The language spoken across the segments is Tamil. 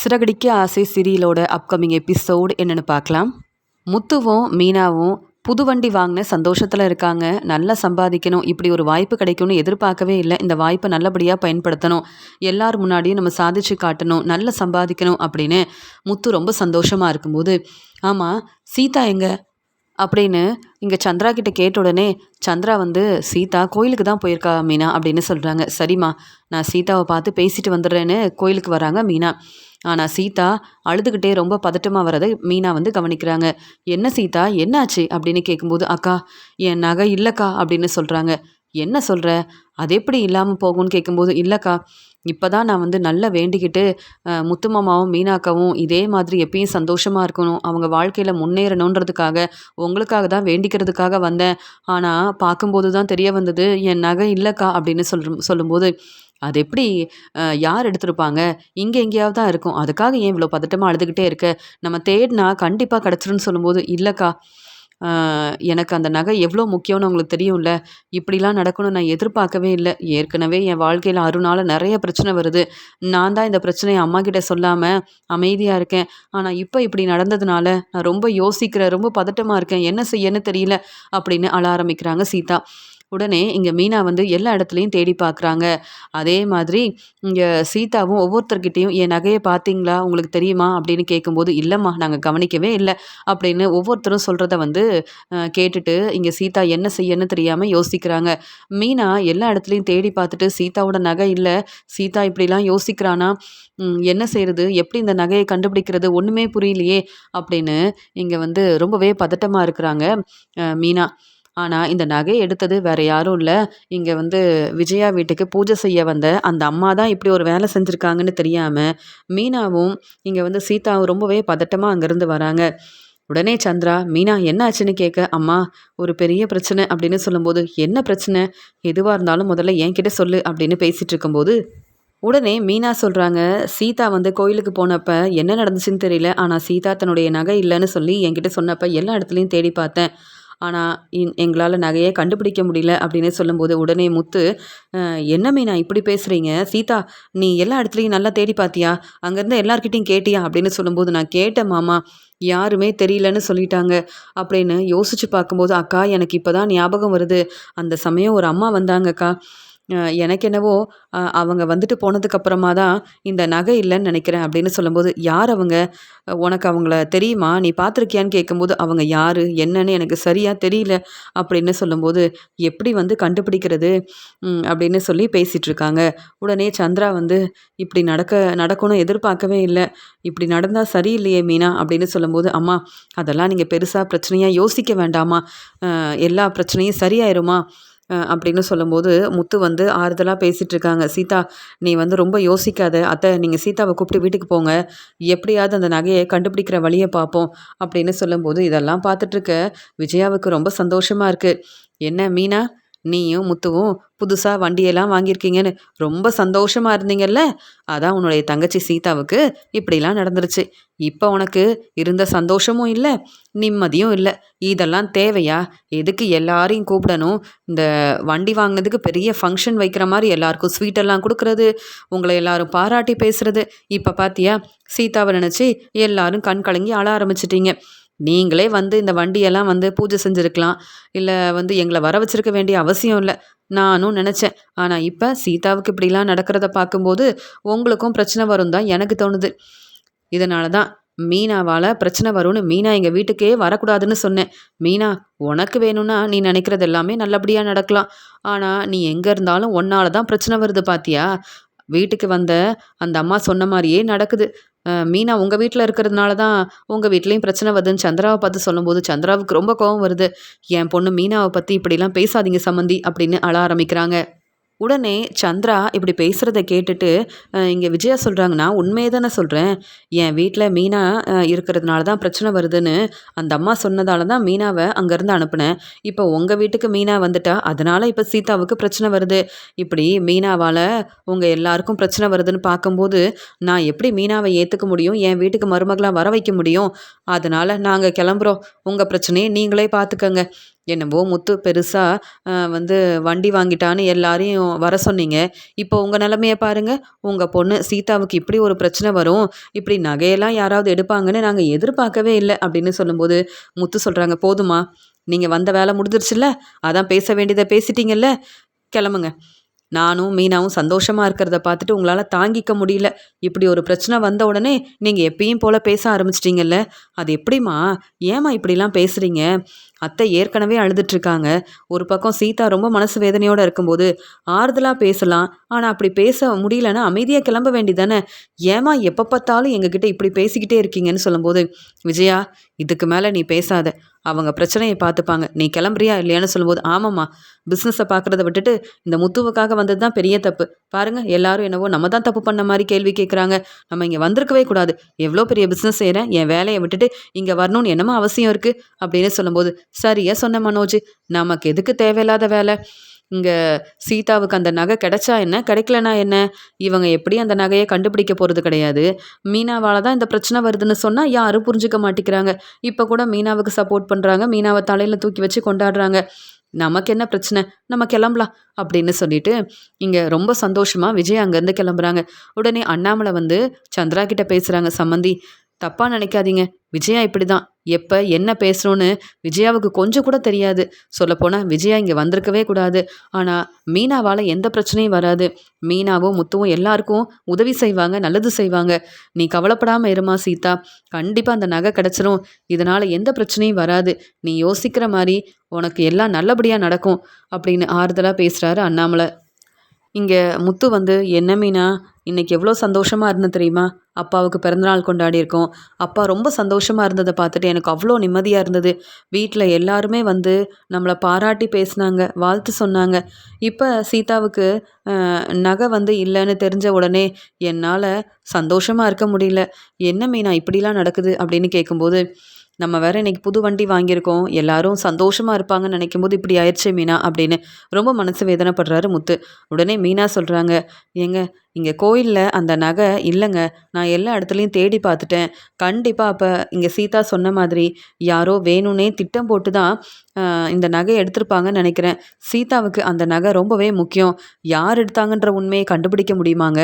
சிறகடிக்க ஆசை சீரியலோட அப்கமிங் எபிசோடு என்னென்னு பார்க்கலாம். முத்துவும் மீனாவும் புது வண்டி வாங்கின சந்தோஷத்தில் இருக்காங்க. நல்லா சம்பாதிக்கணும், இப்படி ஒரு வாய்ப்பு கிடைக்கும்னு எதிர்பார்க்கவே இல்லை. இந்த வாய்ப்பை நல்லபடியாக பயன்படுத்தணும், எல்லார் முன்னாடியும் நம்ம சாதிச்சு காட்டணும், நல்லா சம்பாதிக்கணும் அப்படின்னு முத்து ரொம்ப சந்தோஷமாக இருக்கும்போது, ஆமாம் சீதா எங்க அப்படின்னு இங்கே சந்திரா கிட்ட கேட்ட உடனே சந்திரா சீதா கோயிலுக்கு தான் போயிருக்கா மீனா அப்படின்னு சொல்கிறாங்க. சரிம்மா, நான் சீதாவை பார்த்து பேசிட்டு வந்துடுறேன்னு கோயிலுக்கு வராங்க மீனா. ஆனால் சீதா அழுதுகிட்டே ரொம்ப பதட்டமாக வரதை மீனா கவனிக்கிறாங்க. என்ன சீதா, என்னாச்சு அப்படின்னு கேட்கும்போது, அக்கா என் நகை இல்லைக்கா அப்படின்னு சொல்கிறாங்க. என்ன சொல்கிற, அது எப்படி இல்லாமல் போகும்னு கேட்கும்போது, இல்லைக்கா இப்போ தான் நான் நல்லா வேண்டிக்கிட்டு முத்துமாமாவும் மீனாக்காவும் இதே மாதிரி எப்பயும் சந்தோஷமாக இருக்கணும், அவங்க வாழ்க்கையில் முன்னேறணுன்றதுக்காக உங்களுக்காக தான் வேண்டிக்கிறதுக்காக வந்தேன். ஆனால் பார்க்கும்போது தான் தெரிய வந்தது என் நகை இல்லைக்கா அப்படின்னு சொல்லும்போது, அது எப்படி யார் எடுத்திருப்பாங்க, இங்கே எங்கேயாவது தான் இருக்கும், அதுக்காக ஏன் இவ்வளோ பதட்டமாக அழுதுகிட்டே இருக்க, நம்ம தேடினா கண்டிப்பாக கிடச்சிருன்னு சொல்லும்போது, இல்லைக்கா எனக்கு அந்த நகை எவ்வளோ முக்கியம்னு உங்களுக்கு தெரியும்ல, இப்படிலாம் நடக்கணும்னு நான் எதிர்பார்க்கவே இல்லை. ஏற்கனவே என் வாழ்க்கையில் அருணால் நிறைய பிரச்சனை வருது, நான் தான் இந்த பிரச்சனையை அம்மா கிட்ட சொல்லாமல் அமைதியாக இருக்கேன். ஆனால் இப்போ இப்படி நடந்ததுனால நான் ரொம்ப யோசிக்கிறேன், ரொம்ப பதட்டமாக இருக்கேன், என்ன செய்யன்னு தெரியல அப்படின்னு அழ ஆரம்பிக்கிறாங்க சீதா. உடனே இங்கே மீனா எல்லா இடத்துலையும் தேடி பார்க்குறாங்க. அதே மாதிரி இங்கே சீதாவும் ஒவ்வொருத்தர்கிட்டையும் என் நகையை பார்த்தீங்களா, உங்களுக்கு தெரியுமா அப்படின்னு கேட்கும்போது, இல்லைம்மா நாங்கள் கவனிக்கவே இல்லை அப்படின்னு ஒவ்வொருத்தரும் சொல்கிறத கேட்டுட்டு இங்கே சீதா என்ன செய்யன்னு தெரியாமல் யோசிக்கிறாங்க. மீனா எல்லா இடத்துலையும் தேடி பார்த்துட்டு சீதாவோட நகை இல்லை, சீதா இப்படிலாம் யோசிக்கிறானா, என்ன செய்யறது, எப்படி இந்த நகையை கண்டுபிடிக்கிறது, ஒன்றுமே புரியலையே அப்படின்னு இங்கே ரொம்பவே பதட்டமாக இருக்கிறாங்க மீனா. ஆனால் இந்த நகையை எடுத்தது வேற யாரும் இல்லை, இங்கே விஜயா வீட்டுக்கு பூஜை செய்ய வந்த அந்த அம்மா தான் இப்படி ஒரு வேலை செஞ்சுருக்காங்கன்னு தெரியாமல் மீனாவும் இங்கே சீதாவும் ரொம்பவே பதட்டமாக அங்கேருந்து வராங்க. உடனே சந்திரா மீனா என்ன ஆச்சுன்னு கேட்க, அம்மா ஒரு பெரிய பிரச்சனை அப்படின்னு சொல்லும்போது, என்ன பிரச்சனை, எதுவாக இருந்தாலும் முதல்ல என்கிட்ட சொல்லு அப்படின்னு பேசிகிட்டு இருக்கும்போது உடனே மீனா சொல்கிறாங்க, சீதா கோயிலுக்கு போனப்போ என்ன நடந்துச்சுன்னு தெரியல, ஆனால் சீதா தன்னுடைய நகை இல்லைன்னு சொல்லி என்கிட்ட சொன்னப்போ எல்லா இடத்துலையும் தேடி பார்த்தேன், ஆனால் எங்களால் நகையை கண்டுபிடிக்க முடியல அப்படின்னு சொல்லும்போது, உடனே முத்து, என்ன மீனா இப்படி பேசுகிறீங்க, சீதா நீ எல்லா இடத்துலையும் நல்லா தேடி பார்த்தியா, அங்கேருந்து எல்லார்கிட்டையும் கேட்டியா அப்படின்னு சொல்லும்போது, நான் கேட்டேன் மாமா, யாருமே தெரியலன்னு சொல்லிட்டாங்க அப்படின்னு யோசிச்சு பார்க்கும்போது, அக்கா எனக்கு இப்போ தான் ஞாபகம் வருது, அந்த சமயம் ஒரு அம்மா வந்தாங்கக்கா, எனக்கு என்னவோ அவங்க வந்துட்டு போனதுக்கப்புறமா தான் இந்த நகை இல்லைன்னு நினைக்கிறேன் அப்படின்னு சொல்லும்போது, யார் அவங்க, உனக்கு அவங்கள தெரியுமா, நீ பார்த்துருக்கியான்னு கேட்கும்போது, அவங்க யார் என்னன்னு எனக்கு சரியாக தெரியல அப்படின்னு சொல்லும்போது, எப்படி கண்டுபிடிக்கிறது அப்படின்னு சொல்லி பேசிகிட்ருக்காங்க. உடனே சந்திரா இப்படி நடக்கணும் எதிர்பார்க்கவே இல்லை, இப்படி நடந்தால் சரியில்லையே மீனா அப்படின்னு சொல்லும்போது, அம்மா அதெல்லாம் நீங்கள் பெருசாக பிரச்சனையாக யோசிக்க வேண்டாமா, எல்லா பிரச்சனையும் சரியாயிருமா அப்படின்னு சொல்லும்போது, முத்து ஆறுதலாக பேசிகிட்டு இருக்காங்க. சீதா நீ ரொம்ப யோசிக்காத, அத்தை நீங்கள் சீதாவை கூப்பிட்டு வீட்டுக்கு போங்க, எப்படியாவது அந்த நகையை கண்டுபிடிக்கிற வழியை பார்ப்போம் அப்படின்னு சொல்லும்போது, இதெல்லாம் பார்த்துட்ருக்க விஜயாவுக்கு ரொம்ப சந்தோஷமாக இருக்குது. என்ன மீனா, நீயும் முத்துவும் புதுசாக வண்டியெல்லாம் வாங்கியிருக்கீங்கன்னு ரொம்ப சந்தோஷமாக இருந்தீங்கல்ல, அதான் உன்னுடைய தங்கச்சி சீதாவுக்கு இப்படிலாம் நடந்துருச்சு. இப்போ உனக்கு இருந்த சந்தோஷமும் இல்லை, நிம்மதியும் இல்லை, இதெல்லாம் தேவையா, எதுக்கு எல்லாரையும் கூப்பிடணும், இந்த வண்டி வாங்கினதுக்கு பெரிய ஃபங்க்ஷன் வைக்கிற மாதிரி எல்லாருக்கும் ஸ்வீட்டெல்லாம் கொடுக்குறது, உங்களை எல்லாரும் பாராட்டி பேசுறது, இப்போ பார்த்தியா சீதாவை நினச்சி எல்லாரும் கண் கலங்கி அழ ஆரம்பிச்சிட்டிங்க. நீங்களே இந்த வண்டியெல்லாம் பூஜை செஞ்சுருக்கலாம், இல்லை எங்களை வர வச்சிருக்க வேண்டிய அவசியம் இல்லை, நானும் நினச்சேன். ஆனால் இப்போ சீதாவுக்கு இப்படிலாம் நடக்கிறத பார்க்கும்போது உங்களுக்கும் பிரச்சனை வரும் தான் எனக்கு தோணுது. இதனால தான் மீனாவால் பிரச்சனை வரும்னு மீனா எங்கள் வீட்டுக்கே வரக்கூடாதுன்னு சொன்னேன். மீனா உனக்கு வேணும்னா நீ நினைக்கிறது எல்லாமே நல்லபடியாக நடக்கலாம், ஆனால் நீ எங்கே இருந்தாலும் ஒன்னால தான் பிரச்சனை வருது பார்த்தியா, வீட்டுக்கு வந்த அந்த அம்மா சொன்ன மாதிரியே நடக்குது. மீனா உங்கள் வீட்டில் இருக்கிறதுனால தான் உங்கள் வீட்லேயும் பிரச்சனை வருதுன்னு சந்திராவை பார்த்து சொல்லும்போது, சந்திராவுக்கு ரொம்ப கோவம் வருது. என் பொண்ணு மீனாவை பற்றி இப்படிலாம் பேசாதீங்க சம்மந்தி அப்படின்னு அழ ஆரம்பிக்கிறாங்க. உடனே சந்திரா இப்படி பேசுகிறத கேட்டுட்டு இங்கே விஜயா சொல்கிறாங்க, நான் உண்மையை தானே சொல்கிறேன், என் வீட்டில் மீனா இருக்கிறதுனால தான் பிரச்சனை வருதுன்னு அந்த அம்மா சொன்னதால தான் மீனாவை அங்கேருந்து அனுப்புனேன். இப்போ உங்கள் வீட்டுக்கு மீனா வந்துட்டா அதனால் இப்போ சீதாவுக்கு பிரச்சனை வருது, இப்படி மீனாவால் உங்கள் எல்லாருக்கும் பிரச்சனை வருதுன்னு பார்க்கும்போது நான் எப்படி மீனாவை ஏற்றுக்க முடியும், என் வீட்டுக்கு மருமகளாக வர வைக்க முடியும், அதனால் நாங்கள் கிளம்புறோம், உங்கள் பிரச்சனையை நீங்களே பார்த்துக்கங்க, என்னவோ முத்து பெருசாக வந்து வண்டி வாங்கிட்டான்னு எல்லாரையும் வர சொன்னீங்க. இப்போ உங்கள் நிலமைய பாருங்க. உங்கள் பொண்ணு சீதாவுக்கு இப்படி ஒரு பிரச்சனை வரும், இப்படி நகையெல்லாம் யாராவது எடுப்பாங்கன்னு நாங்கள் எதிர்பார்க்கவே இல்லை அப்படின்னு சொல்லும்போது முத்து சொல்கிறாங்க, போதுமா, நீங்கள் வந்த வேலை முடிஞ்சிருச்சுல்ல, அதான் பேச வேண்டியதை பேசிட்டீங்கல்ல, கிளம்புங்க. நானும் மீனாவும் சந்தோஷமா இருக்கிறத பார்த்துட்டு உங்களால தாங்கிக்க முடியல. இப்படி ஒரு பிரச்சனை வந்த உடனே நீங்க எப்பயும் போல பேச ஆரம்பிச்சிட்டீங்கல்ல. அது எப்படிம்மா? ஏம்மா இப்படிலாம் பேசுறீங்க? அத்தை ஏற்கனவே அழுதுட்டு இருக்காங்க. ஒரு பக்கம் சீதா ரொம்ப மனசு வேதனையோட இருக்கும்போது ஆறுதலா பேசலாம். ஆனா அப்படி பேச முடியலன்னா அமைதியா கிளம்ப வேண்டியதானே? ஏம்மா எப்ப பார்த்தாலும் எங்ககிட்ட இப்படி பேசிக்கிட்டே இருக்கீங்கன்னு சொல்லும்போது, விஜயா, இதுக்கு மேல நீ பேசாத. அவங்க பிரச்சனையை பார்த்துப்பாங்க. நீ கிளம்புறியா இல்லையான்னு சொல்லும்போது, ஆமாம்மா, பிஸ்னஸை பார்க்குறத விட்டுட்டு இந்த முத்துவுக்காக வந்தது தான் பெரிய தப்பு. பாருங்க, எல்லாரும் என்னவோ நம்ம தான் தப்பு பண்ண மாதிரி கேள்வி கேட்குறாங்க. நம்ம இங்கே வந்திருக்கவே கூடாது. எவ்வளோ பெரிய பிஸ்னஸ் செய்கிறேன், என் வேலையை விட்டுட்டு இங்கே வரணும்னு என்னமா அவசியம் இருக்குது அப்படின்னு சொல்லும்போது, சரியா சொன்ன மனோஜ், நமக்கு எதுக்கு தேவையில்லாத வேலை? இங்கே சீதாவுக்கு அந்த நகை கிடைச்சா என்ன, கிடைக்கலனா என்ன? இவங்க எப்படி அந்த நகையை கண்டுபிடிக்க போகிறது கிடையாது. மீனாவால் தான் இந்த பிரச்சனை வருதுன்னு சொன்னால் யாரும் புரிஞ்சுக்க மாட்டேங்கிறாங்க. இப்போ கூட மீனாவுக்கு சப்போர்ட் பண்ணுறாங்க, மீனாவை தலையில் தூக்கி வச்சு கொண்டாடுறாங்க. நமக்கு என்ன பிரச்சனை, நம்ம கிளம்பலாம் அப்படின்னு சொல்லிட்டு இங்கே ரொம்ப சந்தோஷமாக விஜய் அங்கேருந்து கிளம்புறாங்க. உடனே அண்ணாமலை வந்து சந்திரா கிட்ட பேசுகிறாங்க, சம்மந்தி தப்பாக நினைக்காதீங்க, விஜயா இப்படி தான், எப்போ என்ன பேசணும்னு விஜயாவுக்கு கொஞ்சம் கூட தெரியாது. சொல்லப்போனால் விஜயா இங்கே வந்திருக்கவே கூடாது. ஆனால் மீனாவால் எந்த பிரச்சனையும் வராது. மீனாவும் முத்துவும் எல்லாருக்கும் உதவி செய்வாங்க, நல்லது செய்வாங்க. நீ கவலைப்படாமல் இருமா சீதா, கண்டிப்பாக அந்த நகை கிடச்சிரும். இதனால் எந்த பிரச்சனையும் வராது. நீ யோசிக்கிற மாதிரி உனக்கு எல்லாம் நல்லபடியாக நடக்கும் அப்படின்னு ஆறுதலாக பேசுகிறாரு அண்ணாமலை. இங்கே முத்து வந்து, என்ன மீனா, இன்னைக்கு எவ்வளோ சந்தோஷமாக இருந்தது தெரியுமா? அப்பாவுக்கு பிறந்தநாள் கொண்டாடியிருக்கோம். அப்பா ரொம்ப சந்தோஷமாக இருந்ததை பார்த்துட்டு எனக்கு அவ்வளோ நிம்மதியாக இருந்தது. வீட்டில் எல்லாருமே வந்து நம்மளை பாராட்டி பேசினாங்க, வாழ்த்து சொன்னாங்க. இப்போ சீதாவுக்கு நகை வந்து இல்லைன்னு தெரிஞ்ச உடனே என்னால் சந்தோஷமாக இருக்க முடியல. என்ன மீனா இப்படிலாம் நடக்குது அப்படின்னு கேட்கும்போது, நம்ம வேற இன்னைக்கு புது வண்டி வாங்கியிருக்கோம், எல்லாரும் சந்தோஷமாக இருப்பாங்கன்னு நினைக்கும்போது இப்படி ஆயிடுச்சே மீனா அப்படின்னு ரொம்ப மனசு வேதனைப்படுறாரு முத்து. உடனே மீனா சொல்கிறாங்க, ஏங்க, இங்கே கோயிலில் அந்த நகை இல்லைங்க, நான் எல்லா இடத்துலையும் தேடி பார்த்துட்டேன். கண்டிப்பாக அப்போ இங்கே சீதா சொன்ன மாதிரி யாரோ வேணும்னே திட்டம் போட்டு தான் இந்த நகையை எடுத்திருப்பாங்கன்னு நினைக்கிறேன். சீதாவுக்கு அந்த நகை ரொம்பவே முக்கியம். யார் எடுத்தாங்கன்ற உண்மையை கண்டுபிடிக்க முடியுமாங்க?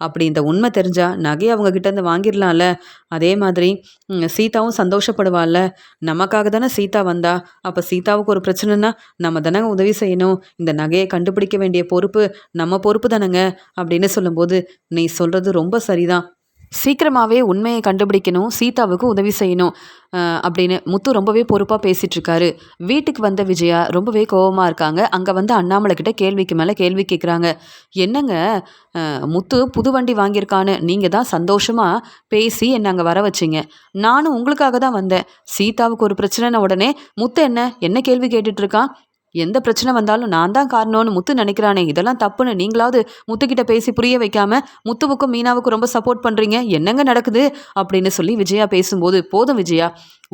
அப்படி இந்த உண்மை தெரிஞ்சால் நகையை அவங்க கிட்டேருந்து வாங்கிடலாம்ல. அதே மாதிரி சீதாவும் சந்தோஷப்படுவாள்ல. நமக்காக தானே சீதா வந்தா. அப்போ சீதாவுக்கு ஒரு பிரச்சனைனா நம்ம தானங்க உதவி செய்யணும். இந்த நகையை கண்டுபிடிக்க வேண்டிய பொறுப்பு நம்ம பொறுப்பு தானேங்க அப்படின்னு சொல்லும்போது, நீ சொல்கிறது ரொம்ப சரிதான். சீக்கிரமாகவே உண்மையை கண்டுபிடிக்கணும், சீதாவுக்கு உதவி செய்யணும் அப்படின்னு முத்து ரொம்பவே பொறுப்பாக பேசிகிட்டு இருக்காரு. வீட்டுக்கு வந்த விஜயா ரொம்பவே கோபமாக இருக்காங்க. அங்கே வந்து அண்ணாமலை கிட்ட கேள்விக்கு மேலே கேள்வி கேட்குறாங்க. என்னங்க, முத்து புது வண்டி வாங்கியிருக்கான்னு நீங்கள் தான் சந்தோஷமாக பேசி என்னை அங்கே வர வச்சிங்க. நானும் உங்களுக்காக தான் வந்தேன். சீதாவுக்கு ஒரு பிரச்சனைன உடனே முத்து என்ன கேள்வி கேட்டுட்டு இருக்கான்? எந்த பிரச்சனை வந்தாலும் நான் தான் காரணம்னு முத்து நினைக்கிறானே, இதெல்லாம் தப்புன்னு நீங்களாவது முத்துக்கிட்ட பேசி புரிய வைக்காம முத்துவுக்கும் மீனாவுக்கும் ரொம்ப சப்போர்ட் பண்ணுறீங்க. என்னங்க நடக்குது அப்படின்னு சொல்லி விஜயா பேசும்போது, போதும் விஜயா,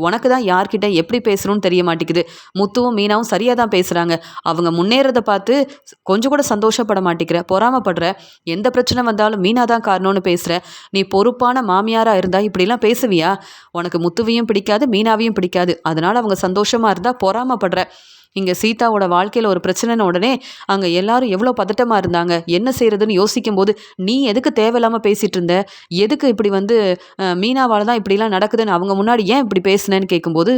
உனக்கு தான் யார்கிட்ட எப்படி பேசணும்னு தெரிய மாட்டேங்குது. முத்துவும் மீனாவும் சரியாக தான் பேசுகிறாங்க. அவங்க முன்னேறதை பார்த்து கொஞ்சம் கூட சந்தோஷப்பட மாட்டேங்கிற, பொறாமப்படுற. எந்த பிரச்சனை வந்தாலும் மீனா தான் காரணம்னு பேசுகிற. நீ பொறுப்பான மாமியாராக இருந்தால் இப்படிலாம் பேசுவியா? உனக்கு முத்துவையும் பிடிக்காது, மீனாவையும் பிடிக்காது. அதனால் அவங்க சந்தோஷமாக இருந்தால் பொறாமப்படுற. இங்கே சீதாவோட வாழ்க்கையில் ஒரு பிரச்சனைன உடனே அங்கே எல்லாரும் எவ்வளோ பதட்டமாக இருந்தாங்க. என்ன செய்கிறதுன்னு யோசிக்கும்போது, நீ எதுக்கு தேவையில்லாமல் பேசிகிட்டு இருந்த? எதுக்கு இப்படி வந்து மீனாவால் தான் இப்படிலாம் நடக்குதுன்னு அவங்க முன்னாடி ஏன் இப்படி பேசுனேன்னு கேட்கும்போது,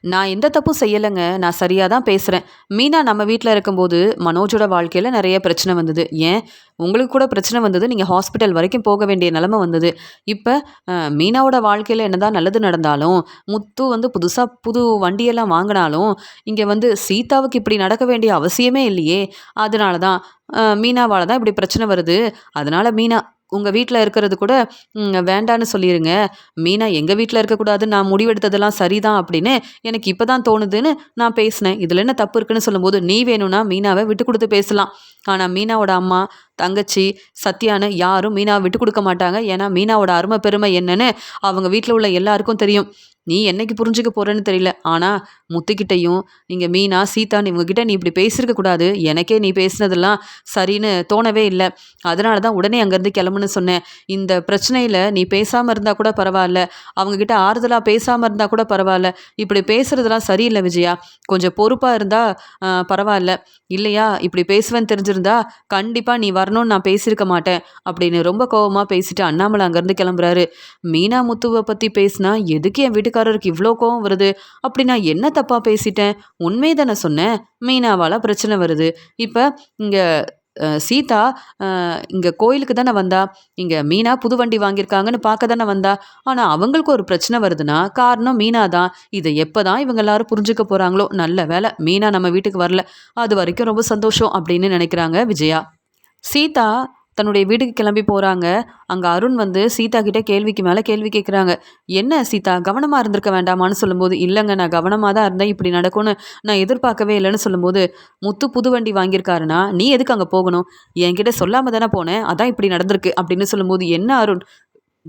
நான் எந்த தப்பும் செய்யலைங்க. நான் சரியாக தான் பேசுகிறேன். மீனா நம்ம வீட்டில் இருக்கும்போது மனோஜோட வாழ்க்கையில் நிறைய பிரச்சனை வந்தது. ஏன், உங்களுக்கு கூட பிரச்சனை வந்தது. நீங்கள் ஹாஸ்பிட்டல் வரைக்கும் போக வேண்டிய நிலமை வந்தது. இப்போ மீனாவோட வாழ்க்கையில் என்னதான் நல்லது நடந்தாலும், முத்து வந்து புதுசாக புது வண்டியெல்லாம் வாங்கினாலும், இங்கே வந்து சீதாவுக்கு இப்படி நடக்க வேண்டிய அவசியமே இல்லையே. அதனால தான் மீனாவால் தான் இப்படி பிரச்சனை வருது. அதனால் மீனா உங்கள் வீட்டில் இருக்கிறது கூட வேண்டான்னு சொல்லிடுங்க. மீனா எங்கள் வீட்டில் இருக்கக்கூடாதுன்னு நான் முடிவெடுத்ததெல்லாம் சரிதான் அப்படின்னு எனக்கு இப்போ தான் தோணுதுன்னு நான் பேசினேன். இதில் என்ன தப்பு இருக்குன்னு சொல்லும்போது, நீ வேணும்னா மீனாவை விட்டு கொடுத்து பேசலாம். ஆனால் மீனாவோட அம்மா, தங்கச்சி, சத்யான்னு யாரும் மீனாவை விட்டு கொடுக்க மாட்டாங்க. ஏன்னா மீனாவோட அருமை பெருமை என்னன்னு அவங்க வீட்டில் உள்ள எல்லாருக்கும் தெரியும். நீ என்னைக்கு புரிஞ்சுக்க போறேன்னு தெரியல. ஆனா முத்துக்கிட்டயும் இங்க மீனா, சீதான்னு இவங்ககிட்ட நீ இப்படி பேசியிருக்க கூடாது. எனக்கே நீ பேசினதெல்லாம் சரின்னு தோணவே இல்ல. அதனால தான் உடனே அங்கேருந்து கிளம்புன்னு சொன்னேன். இந்த பிரச்சனையில நீ பேசாம இருந்தா கூட பரவால்ல. அவங்க கிட்ட ஆறுதலா பேசாம இருந்தா கூட பரவால்ல. இப்படி பேசுறதெல்லாம் சரியில்ல விஜயா. கொஞ்சம் பொறுப்பா இருந்தா பரவால்ல. இல்லையா, இப்படி பேசுவேன்னு தெரிஞ்சிருந்தா கண்டிப்பா நீ வரணும்னு நான் பேசியிருக்க மாட்டேன். அப்படின்னு ரொம்ப கோவமா பேசிட்டு அண்ணாமலை அங்கேருந்து கிளம்புறாரு. மீனா முத்துவ பத்தி பேசினா எதுக்கு என் வீட்டுக்காரருக்கு இவ்ளோ கோவம் வருது? அப்படி நான் என்ன தப்பா பேசிட்டேன்? உண்மைய தானே சொன்னேன். மீனாவால பிரச்சனை வருது. இப்ப இங்க சீதா அ இங்க கோயிலுக்கு தானே வந்தா. இங்க மீனா புது வண்டி வாங்கியிருக்காங்கன்னு பார்க்க தானே வந்தா. ஆனா அவங்களுக்கு ஒரு பிரச்சனை வருதுன்னா, காரணம் மீனா தான். இத எப்பதான் இவங்க எல்லாரும் புரிஞ்சுக்க போறாங்களோ? நல்ல வேளை மீனா நம்ம வீட்டுக்கு வரல. அதுவரைக்கும் ரொம்ப சந்தோஷம் அப்படின்னு நினைக்கிறாங்க விஜயா. சீதா தன்னுடைய வீட்டுக்கு கிளம்பி போறாங்க. அங்க அருண் வந்து சீதா கிட்ட கேள்விக்கு மேல கேள்வி கேட்குறாங்க. "என்ன சீதா கவனமா இருந்திருக்க வேண்டாமான்னு?" சொல்லும்போது, "இல்லங்க நான் கவனமா தான் இருந்தேன். இப்படி நடக்கும்னு நான் எதிர்பார்க்கவே இல்லன்னு." சொல்லும்போது, "முத்து புது வண்டி வாங்கியிருக்காருன்னா, நீ எதுக்கு அங்க போகணும்? என்கிட்ட சொல்லாம தானே போனேன். அதான் இப்படி நடந்திருக்கு." அப்படின்னு சொல்லும்போது, "என்ன அருண்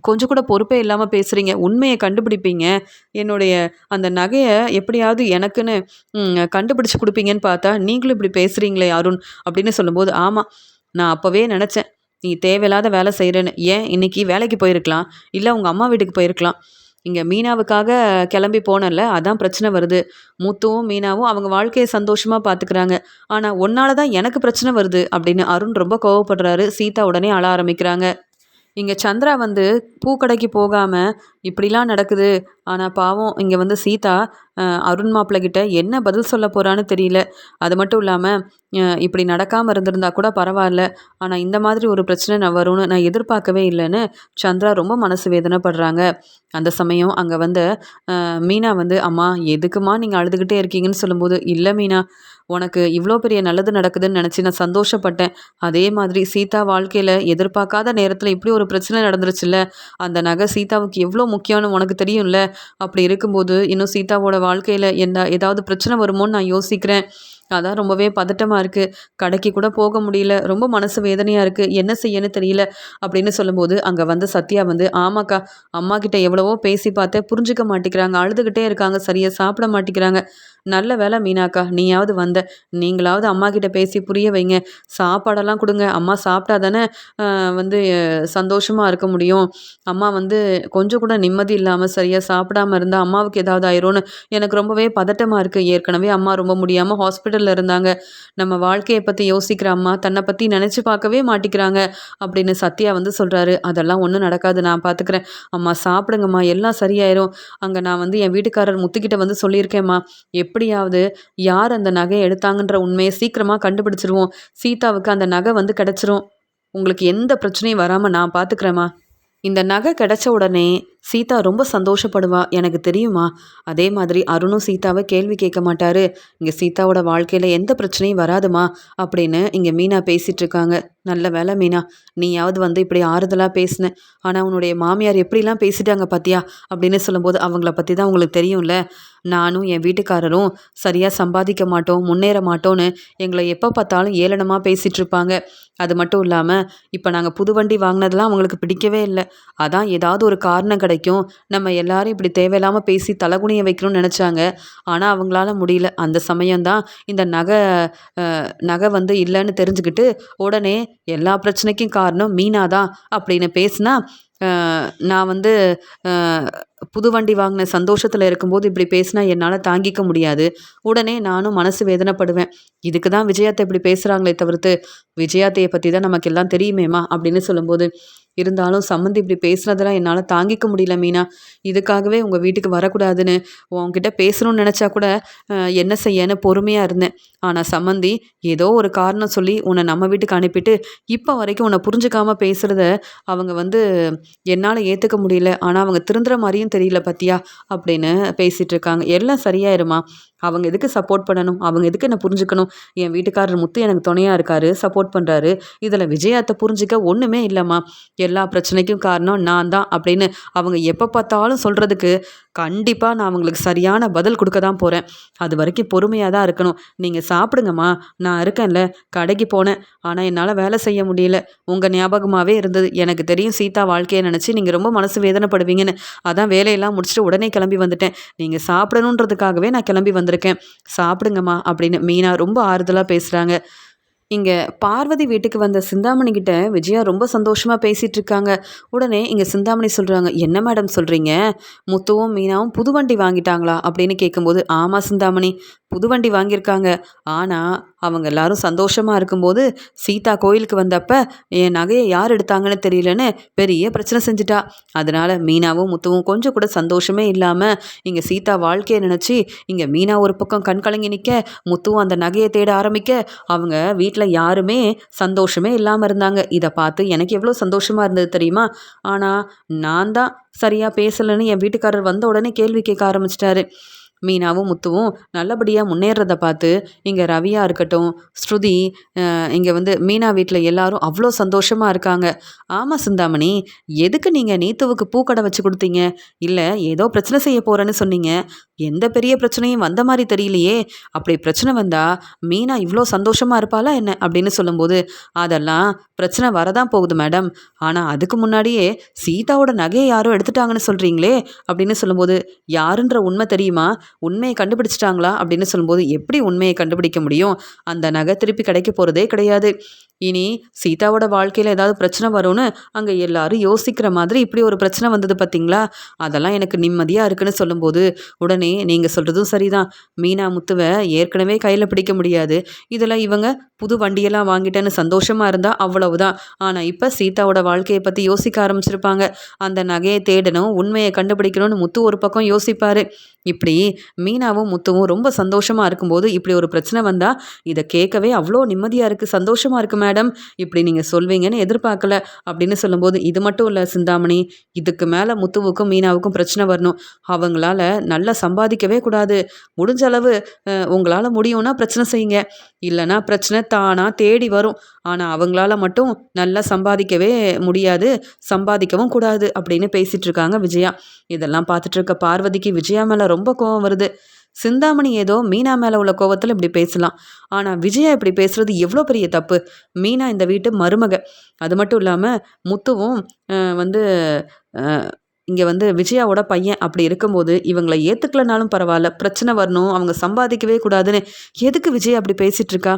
கொஞ்சம் கூட பொறுப்பே இல்லாம பேசுறீங்க. உண்மைய கண்டுபிடிப்பீங்க. என்னுடைய அந்த நகைய எப்படியாவது எனக்குன்னு கண்டுபிடிச்சு குடுப்பீங்கன்னு பார்த்தா, நீங்களும் இப்படி பேசுறீங்களே அருண்." அப்படின்னு சொல்லும்போது, "ஆமா. நான் அப்பவே நெனச்சேன். நீ தேவையில்லாத வேலை செய்றேன்னு. ஏன் இன்னைக்கு வேலைக்கு போயிருக்கலாம். இல்ல உங்க அம்மா வீட்டுக்கு போயிருக்கலாம். இங்க மீனாவுக்காக கிளம்பி போனேன்ல, அதான் பிரச்சனை வருது. முத்துவும், மீனாவும் அவங்க வாழ்க்கைய சந்தோஷமா பார்த்துக்கிறாங்க. ஆனா உன்னால தான் எனக்கு பிரச்சனை வருது." அப்படின்னு அருண் ரொம்ப கோவப்படுறாரு. சீதா உடனே அழ ஆரம்பிக்கிறாங்க. இங்க சந்திரா வந்து பூக்கடைக்கு போகாம, இப்படிலாம் நடக்குது. ஆனா பாவம் இங்க வந்து சீதா அருண் மாப்பிள கிட்ட என்ன பதில் சொல்ல போறான்னு தெரியல. அது மட்டும் இல்லாம, இப்படி நடக்காம இருந்திருந்தா கூட பரவால்ல. ஆனா இந்த மாதிரி ஒரு பிரச்சனை வரும்னு நான் எதிர்பார்க்கவே இல்லன்னு சந்திரா ரொம்ப மனசு வேதனைப்படுறாங்க. அந்த சமயம் அங்க வந்து மீனா வந்து, "அம்மா எதுக்கும்மா நீங்க அழுதுகிட்டே இருக்கீங்கன்னு?" சொல்லும்போது, "இல்ல மீனா, உனக்கு இவ்ளோ பெரிய நல்லது நடக்குதுன்னு நெனச்சு நான் சந்தோஷப்பட்டேன். அதே மாதிரி சீதா வாழ்க்கையில எதிர்பார்க்காத நேரத்துல இப்படி ஒரு பிரச்சனை நடந்துருச்சுல்ல. அந்த நகை சீதாவுக்கு எவ்ளோ முக்கியம்னு உனக்கு தெரியும்ல. அப்படி இருக்கும்போது, இன்னும் சீதாவோட வாழ்க்கையில ஏதாவது பிரச்சனை வருமோன்னு நான் யோசிக்கிறேன். அதான் ரொம்பவே பதட்டமா இருக்கு. கடைக்கு கூட போக முடியல. ரொம்ப மனசு வேதனையா இருக்கு. என்ன செய்யன்னு தெரியல." அப்படின்னு சொல்லும்போது, அங்க வந்து சத்யா வந்து, "ஆமாக்கா, அம்மாகிட்ட எவ்வளவோ பேசி பார்த்தேன். புரிஞ்சுக்க மாட்டேங்கிறாங்க. அழுதுகிட்டே இருக்காங்க. சரியா சாப்பிட மாட்டேங்கிறாங்க. நல்ல வேளை மீனாக்கா, நீயாவது வந்த. நீங்களாவது அம்மாகிட்ட பேசி புரிய வைங்க. சாப்பாடெல்லாம் குடுங்க. அம்மா சாப்பிட்டா தானே வந்து சந்தோஷமா இருக்க முடியும். அம்மா வந்து கொஞ்சம் கூட நிம்மதி இல்லாம சரியா சாப்பிடாம இருந்தா அம்மாவுக்கு ஏதாவது ஆயிரும்னு எனக்கு ரொம்பவே பதட்டமா இருக்கு. ஏற்கனவே அம்மா ரொம்ப முடியாம ஹாஸ்பிட்டல்ல இருந்தாங்க. நம்ம வாழ்க்கைய பத்தி யோசிக்கிற அம்மா தன்னை பத்தி நெனச்சு பார்க்கவே மாட்டிக்கிறாங்க." அப்படின்னு சத்யா வந்து சொல்றாரு. "அதெல்லாம் ஒண்ணும் நடக்காது. நான் பார்த்துக்கிறேன். அம்மா சாப்பிடுங்கம்மா. எல்லாம் சரியாயிரும். அங்க நான் வந்து என் வீட்டுக்காரர் முத்துக்கிட்ட வந்து சொல்லியிருக்கேன்ம்மா. எப்படியாவது யார் அந்த நகைய எடுத்தாங்கன்ற உண்மைய சீக்கிரமா கண்டுபிடிச்சிருவோம். சீதாவுக்கு அந்த நகை வந்து கிடைச்சிரும். உங்களுக்கு எந்த பிரச்சனையும் வராம நான் பார்த்துக்கிறேன்ம்மா." இந்த நகை கிடைச்ச உடனே சீதா ரொம்ப சந்தோஷப்படுவா. எனக்கு தெரியுமா. அதே மாதிரி அருணும் சீதாவை கேள்வி கேட்க மாட்டாரு. இங்க சீதாவோட வாழ்க்கையில எந்த பிரச்சனையும் வராதுமா அப்படின்னு இங்க மீனா பேசிட்டு இருக்காங்க. நல்ல வேலை மீனா, நீயாவது வந்து இப்படி ஆறுதலா பேசுன. ஆனா உன்னுடைய மாமியார் எப்படிலாம் பேசிட்டாங்க பாத்தியா அப்படின்னு சொல்லும்போது, அவங்கள பத்தி தான் உங்களுக்கு தெரியும்ல. நானும் என் வீட்டுக்காரரும் சரியா சம்பாதிக்க மாட்டோம், முன்னேற மாட்டோம்னு எங்களை எப்போ பார்த்தாலும் ஏளனமா பேசிட்டு இருப்பாங்க. அது மட்டும் இல்லாம, இப்ப நாங்க புது வண்டி வாங்கினதெல்லாம் அவங்களுக்கு பிடிக்கவே இல்ல. அதான் ஏதாவது ஒரு காரணம் கிடைக்கும். நம்ம எல்லாரும் இப்படி தேவையில்லாம பேசி தலகுனிய வைக்கணும்னு நெனச்சாங்க. ஆனா அவங்களால முடியல. அந்த சமயம் தான் இந்த நகை வந்து இல்லன்னு தெரிஞ்சுக்கிட்டு, உடனே எல்லா பிரச்சனைக்கும் காரணம் மீனா தான் அப்படின்னு பேசினா, நான் வந்து அ புது வண்டி வாங்கின சந்தோஷத்துல இருக்கும்போது இப்படி பேசினா என்னால தாங்கிக்க முடியாது. உடனே நானும் மனசு வேதனைப்படுவேன். இதுக்கு தான் விஜயாத்த இப்படி பேசுறாங்களே தவிர்த்து, விஜயாத்தைய பத்தி தான் நமக்கு எல்லாம் தெரியுமேம்மா அப்படின்னு சொல்லும்போது, இருந்தாலும் சம்மந்தி இப்படி பேசுனதெல்லாம் என்னால தாங்கிக்க முடியல மீனா. இதுக்காகவே உங்க வீட்டுக்கு வரக்கூடாதுன்னு உன்கிட்ட பேசணும்னு நெனச்சா கூட என்ன செய்யன்னு பொறுமையா இருந்தேன். ஆனா சம்மந்தி ஏதோ ஒரு காரணம் சொல்லி உன்ன நம்ம வீட்டுக்கு அனுப்பிட்டு, இப்ப வரைக்கும் உன்ன புரிஞ்சுக்காம பேசுறத அவங்க வந்து என்னால ஏத்துக்க முடியல. ஆனா அவங்க திருந்துற மாரியும் தெரியல பாத்தியா? அப்படின்னு பேசிட்டு இருக்காங்க. எல்லாம் சரியாயிரும்மா. அவங்க எதுக்கு சப்போர்ட் பண்ணணும்? அவங்க எதுக்கு என்ன புரிஞ்சுக்கணும்? என் வீட்டுக்காரர் முத்து எனக்கு துணையா இருக்காரு, சப்போர்ட் பண்றாரு. இதில விஜயாத்த புரிஞ்சுக்க ஒண்ணுமே இல்லம்மா. எல்லா பிரச்சனைக்கும் காரணம் நான் தான் அப்படின்னு அவங்க எப்ப பார்த்தாலும் சொல்றதுக்கு, கண்டிப்பா நான் அவங்களுக்கு சரியான பதில் குடுக்க தான் போறேன். அதுவரைக்கும் பொறுமையா தான் இருக்கணும். நீங்க சாப்பிடுங்கம்மா. நான் இருக்கேன்ல. கடைக்கு போனேன். ஆனா என்னால வேலை செய்ய முடியல. உங்க ஞாபகமாவே இருந்தது. எனக்கு தெரியும் சீதா வாழ்க்கைய நினைச்சு நீங்க ரொம்ப மனசு வேதனைப்படுவீங்கன்னு. அதான் வேலையெல்லாம் முடிச்சுட்டு உடனே கிளம்பி வந்துட்டேன். நீங்க சாப்பிடணுன்றதுக்காகவே நான் கிளம்பி வந்திருக்கேன். சாப்பிடுங்கம்மா அப்படின்னு மீனா ரொம்ப ஆறுதலா பேசுறாங்க. இங்க பார்வதி வீட்டுக்கு வந்த சிந்தாமணி கிட்ட விஜயா ரொம்ப சந்தோஷமா பேசிட்டு இருக்காங்க. உடனே இங்க சிந்தாமணி சொல்றாங்க, "என்ன மேடம் சொல்றீங்க? முத்துவும் மீனாவும் புது வண்டி வாங்கிட்டாங்களா?" அப்படின்னு கேட்கும்போது, "ஆமா சிந்தாமணி, புது வண்டி வாங்கியிருக்காங்க. ஆனா அவங்க எல்லாரும் சந்தோஷமா இருக்கும்போது சீதா கோயிலுக்கு வந்தப்ப என் நகையை யார் எடுத்தாங்கன்னு தெரியலன்னு பெரிய பிரச்சனை செஞ்சுட்டா. அதனால மீனாவும் முத்துவும் கொஞ்சம் கூட சந்தோஷமே இல்லாம இங்க சீதா வாழ்க்கையை நினைச்சு இங்க மீனா ஒரு பக்கம் கண் கலங்கி நிக்க, முத்துவும் அந்த நகையை தேட ஆரம்பிக்க, அவங்க வீட்டில் யாருமே சந்தோஷமே இல்லாமல் இருந்தாங்க. இதை பார்த்து எனக்கு எவ்வளோ சந்தோஷமா இருந்தது தெரியுமா? ஆனால் நான் தான் சரியா பேசலைன்னு என் வீட்டுக்காரர் வந்த உடனே கேள்வி கேட்க ஆரம்பிச்சிட்டாரு. மீனாவும் முத்துவும் நல்லபடியாக முன்னேறதை பார்த்து இங்கே ரவியா இருக்கட்டும், ஸ்ருதி, இங்கே வந்து மீனா வீட்டில் எல்லாரும் அவ்வளோ சந்தோஷமாக இருக்காங்க. ஆமாம் சிந்தாமணி, எதுக்கு நீங்கள் நீத்துவுக்கு பூக்கடை வச்சு கொடுத்தீங்க? இல்லை ஏதோ பிரச்சனை செய்ய போகிறேன்னு சொன்னீங்க. எந்த பெரிய பிரச்சனையும் வந்த மாதிரி தெரியலையே. அப்படி பிரச்சனை வந்தா மீனா இவ்வளோ சந்தோஷமாக இருப்பாளா என்ன அப்படின்னு சொல்லும்போது, அதெல்லாம் பிரச்சனை வரதான் போகுது மேடம். ஆனால் அதுக்கு முன்னாடியே சீதாவோட நகையை யாரோ எடுத்துட்டாங்கன்னு சொல்கிறீங்களே அப்படின்னு சொல்லும்போது, யாருன்ற உண்மை தெரியுமா? உண்மையை கண்டுபிடிச்சிட்டாங்களா அப்படின்னு சொல்லும்போது, எப்படி உண்மையை கண்டுபிடிக்க முடியும்? அந்த நகை திருப்பி கிடைக்க போகிறதே கிடையாது. இனி சீதாவோட வாழ்க்கையில் ஏதாவது பிரச்சனை வரும்னு அங்கே எல்லாரும் யோசிக்கிற மாதிரி இப்படி ஒரு பிரச்சனை வந்தது பார்த்தீங்களா? அதெல்லாம் எனக்கு நிம்மதியாக இருக்குன்னு சொல்லும்போது, உடனே நீங்கள் சொல்கிறதும் சரிதான். மீனா முத்துவை ஏற்கனவே கையில் பிடிக்க முடியாது. இதில் இவங்க புது வண்டியெல்லாம் வாங்கிட்டேன்னு சந்தோஷமாக இருந்தால் அவ்வளவுதான். ஆனால் இப்போ சீதாவோட வாழ்க்கையை பற்றி யோசிக்க ஆரம்பிச்சிருப்பாங்க. அந்த நகையை தேடணும், உண்மையை கண்டுபிடிக்கணும்னு முத்து ஒரு பக்கம் யோசிப்பார். இப்படி மீனாவும் முத்துவும் ரொம்ப சந்தோஷமாக இருக்கும்போது இப்படி ஒரு பிரச்சனை வந்தால் இதை கேட்கவே அவ்வளோ நிம்மதியாக இருக்குது, சந்தோஷமாக இருக்குது மேடம். இப்படி நீங்கள் சொல்வீங்கன்னு எதிர்பார்க்கல அப்படின்னு சொல்லும்போது, இது மட்டும் இல்லை சிந்தாமணி, இதுக்கு மேலே முத்துவுக்கும் மீனாவுக்கும் பிரச்சனை வரணும். அவங்களால நல்லா சம்பாதிக்கவே கூடாது. முடிஞ்ச அளவு உங்களால் முடியும்னா பிரச்சனை செய்யுங்க, இல்லைனா பிரச்சனை தானாக தேடி வரும். ஆனால் அவங்களால மட்டும் நல்லா சம்பாதிக்கவே முடியாது, சம்பாதிக்கவும் கூடாது அப்படின்னு பேசிகிட்டு இருக்காங்க விஜயா. இதெல்லாம் பார்த்துட்டு இருக்க பார்வதிக்கு விஜயா மேலே ரொம்ப கோவம் வருது. சிந்தாமணி ஏதோ மீனா மேலே உள்ள கோவத்தில் இப்படி பேசலாம். ஆனால் விஜயா இப்படி பேசுறது எவ்வளோ பெரிய தப்பு. மீனா இந்த வீட்டு மருமக. அது மட்டும் இல்லாமல் முத்துவும் வந்து இங்கே வந்து விஜயாவோட பையன். அப்படி இருக்கும்போது இவங்களை ஏற்றுக்கலனாலும் பரவாயில்ல, பிரச்சனை வரணும், அவங்க சம்பாதிக்கவே கூடாதுன்னு எதுக்கு விஜயா அப்படி பேசிகிட்டு இருக்கா?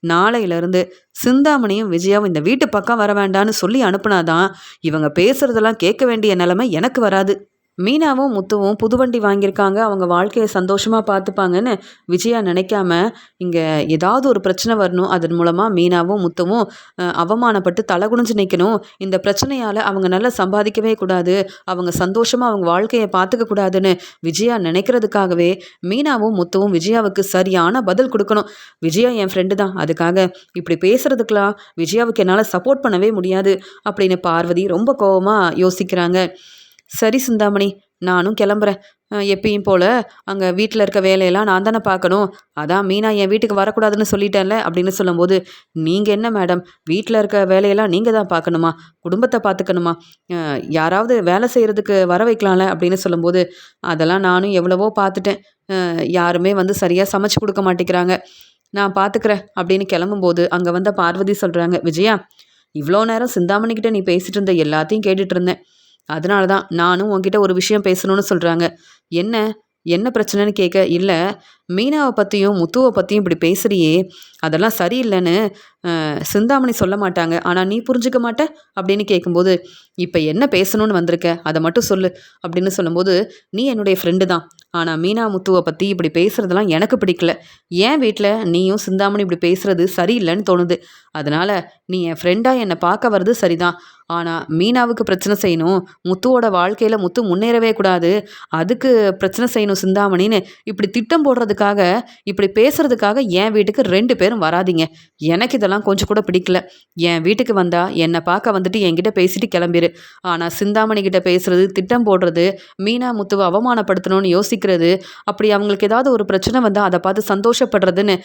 நாளையிலேருந்து சிந்தாமணியும் விஜயாவும் இந்த வீட்டு பக்கம் வர வேண்டான்னு சொல்லி அனுப்புனாதான் இவங்க பேசுறதெல்லாம் கேட்க வேண்டிய நிலைமை எனக்கு வராது. மீனாவும் முத்துவும் புது வண்டி வாங்கியிருக்காங்க, அவங்க வாழ்க்கையை சந்தோஷமாக பார்த்துப்பாங்கன்னு விஜயா நினைக்காம இங்கே ஏதாவது ஒரு பிரச்சனை வரணும், அதன் மூலமாக மீனாவும் முத்துவும் அவமானப்பட்டு தலை குனிஞ்சு நிற்கணும், இந்த பிரச்சனையால் அவங்க நல்லா சம்பாதிக்கவே கூடாது, அவங்க சந்தோஷமாக அவங்க வாழ்க்கையை பார்த்துக்க கூடாதுன்னு விஜயா நினைக்கிறதுக்காகவே மீனாவும் முத்துவும் விஜயாவுக்கு சரியான பதில் கொடுக்கணும். விஜயா என் ஃப்ரெண்டு தான், அதுக்காக இப்படி பேசுறதுக்கெலாம் விஜயாவுக்கு என்னால் சப்போர்ட் பண்ணவே முடியாது அப்படின்னு பார்வதி ரொம்ப கோபமாக யோசிக்கிறாங்க. சரி சிந்தாமணி, நானும் கிளம்புறேன். எப்பயும் போல் அங்கே வீட்டில் இருக்க வேலையெல்லாம் நான் தானே பார்க்கணும். அதான் மீனா என் வீட்டுக்கு வரக்கூடாதுன்னு சொல்லிட்டேன்ல அப்படின்னு சொல்லும்போது, நீங்கள் என்ன மேடம், வீட்டில் இருக்க வேலையெல்லாம் நீங்கள் தான் பார்க்கணுமா? குடும்பத்தை பார்த்துக்கணுமா? யாராவது வேலை செய்கிறதுக்கு வர வைக்கலாம்ல அப்படின்னு சொல்லும்போது, அதெல்லாம் நானும் எவ்வளவோ பார்த்துட்டேன். யாருமே வந்து சரியாக சமைச்சு கொடுக்க மாட்டேங்கிறாங்க. நான் பார்த்துக்கிறேன் அப்படின்னு கிளம்பும்போது அங்கே வந்த பார்வதி சொல்கிறாங்க, விஜயா, இவ்வளோ நேரம் சிந்தாமணிக்கிட்ட நீ பேசிகிட்டு இருந்த எல்லாத்தையும் கேட்டுட்டு இருந்தேன். அதனால தான் நானும் உன்கிட்ட ஒரு விஷயம் பேசணும்னு சொல்கிறாங்க. என்ன என்ன பிரச்சனைன்னு கேட்க, இல்லை மீனாவை பற்றியும் முத்துவை பற்றியும் இப்படி பேசுகிறியே, அதெல்லாம் சரியில்லைன்னு சிந்தாமணி சொல்ல மாட்டாங்க, ஆனால் நீ புரிஞ்சுக்க மாட்ட அப்படின்னு கேட்கும்போது, இப்போ என்ன பேசணும்னு வந்திருக்க அதை மட்டும் சொல்லு அப்படின்னு சொல்லும்போது, நீ என்னுடைய ஃப்ரெண்டு தான், ஆனால் மீனா முத்துவை பற்றி இப்படி பேசுகிறதெல்லாம் எனக்கு பிடிக்கல. ஏன் வீட்டில் நீயும் சிந்தாமணி இப்படி பேசுகிறது சரியில்லைன்னு தோணுது. அதனால் நீ என் ஃப்ரெண்டாக என்னை பார்க்க வர்றது சரிதான், ஆனால் மீனாவுக்கு பிரச்சனை செய்யணும், முத்துவோட வாழ்க்கையில் முத்து முன்னேறவே கூடாது, அதுக்கு பிரச்சனை செய்யணும் சிந்தாமணின்னு இப்படி திட்டம் போடுறதுக்கு பேசுறதுக்காக இப்படி பேசுறதுக்காக என் வீட்டுக்கு 2 பேரும் வராதீங்க. எனக்கு இதெல்லாம் கொஞ்சம் கூட பிடிக்கல. என் வீட்டுக்கு வந்தா என்னை பார்க்க வந்துட்டு என்கிட்ட பேசிட்டு கிளம்பிரு. ஆனால் சிந்தாமணி கிட்ட பேசுறது, திட்டம் போடுறது, மீனா முத்துவை அவமானப்படுத்தணும்னு யோசிக்கிறது, அப்படி அவங்களுக்கு ஏதாவது ஒரு பிரச்சனை வந்தால் அதை பார்த்து சந்தோஷப்படுறதுன்னு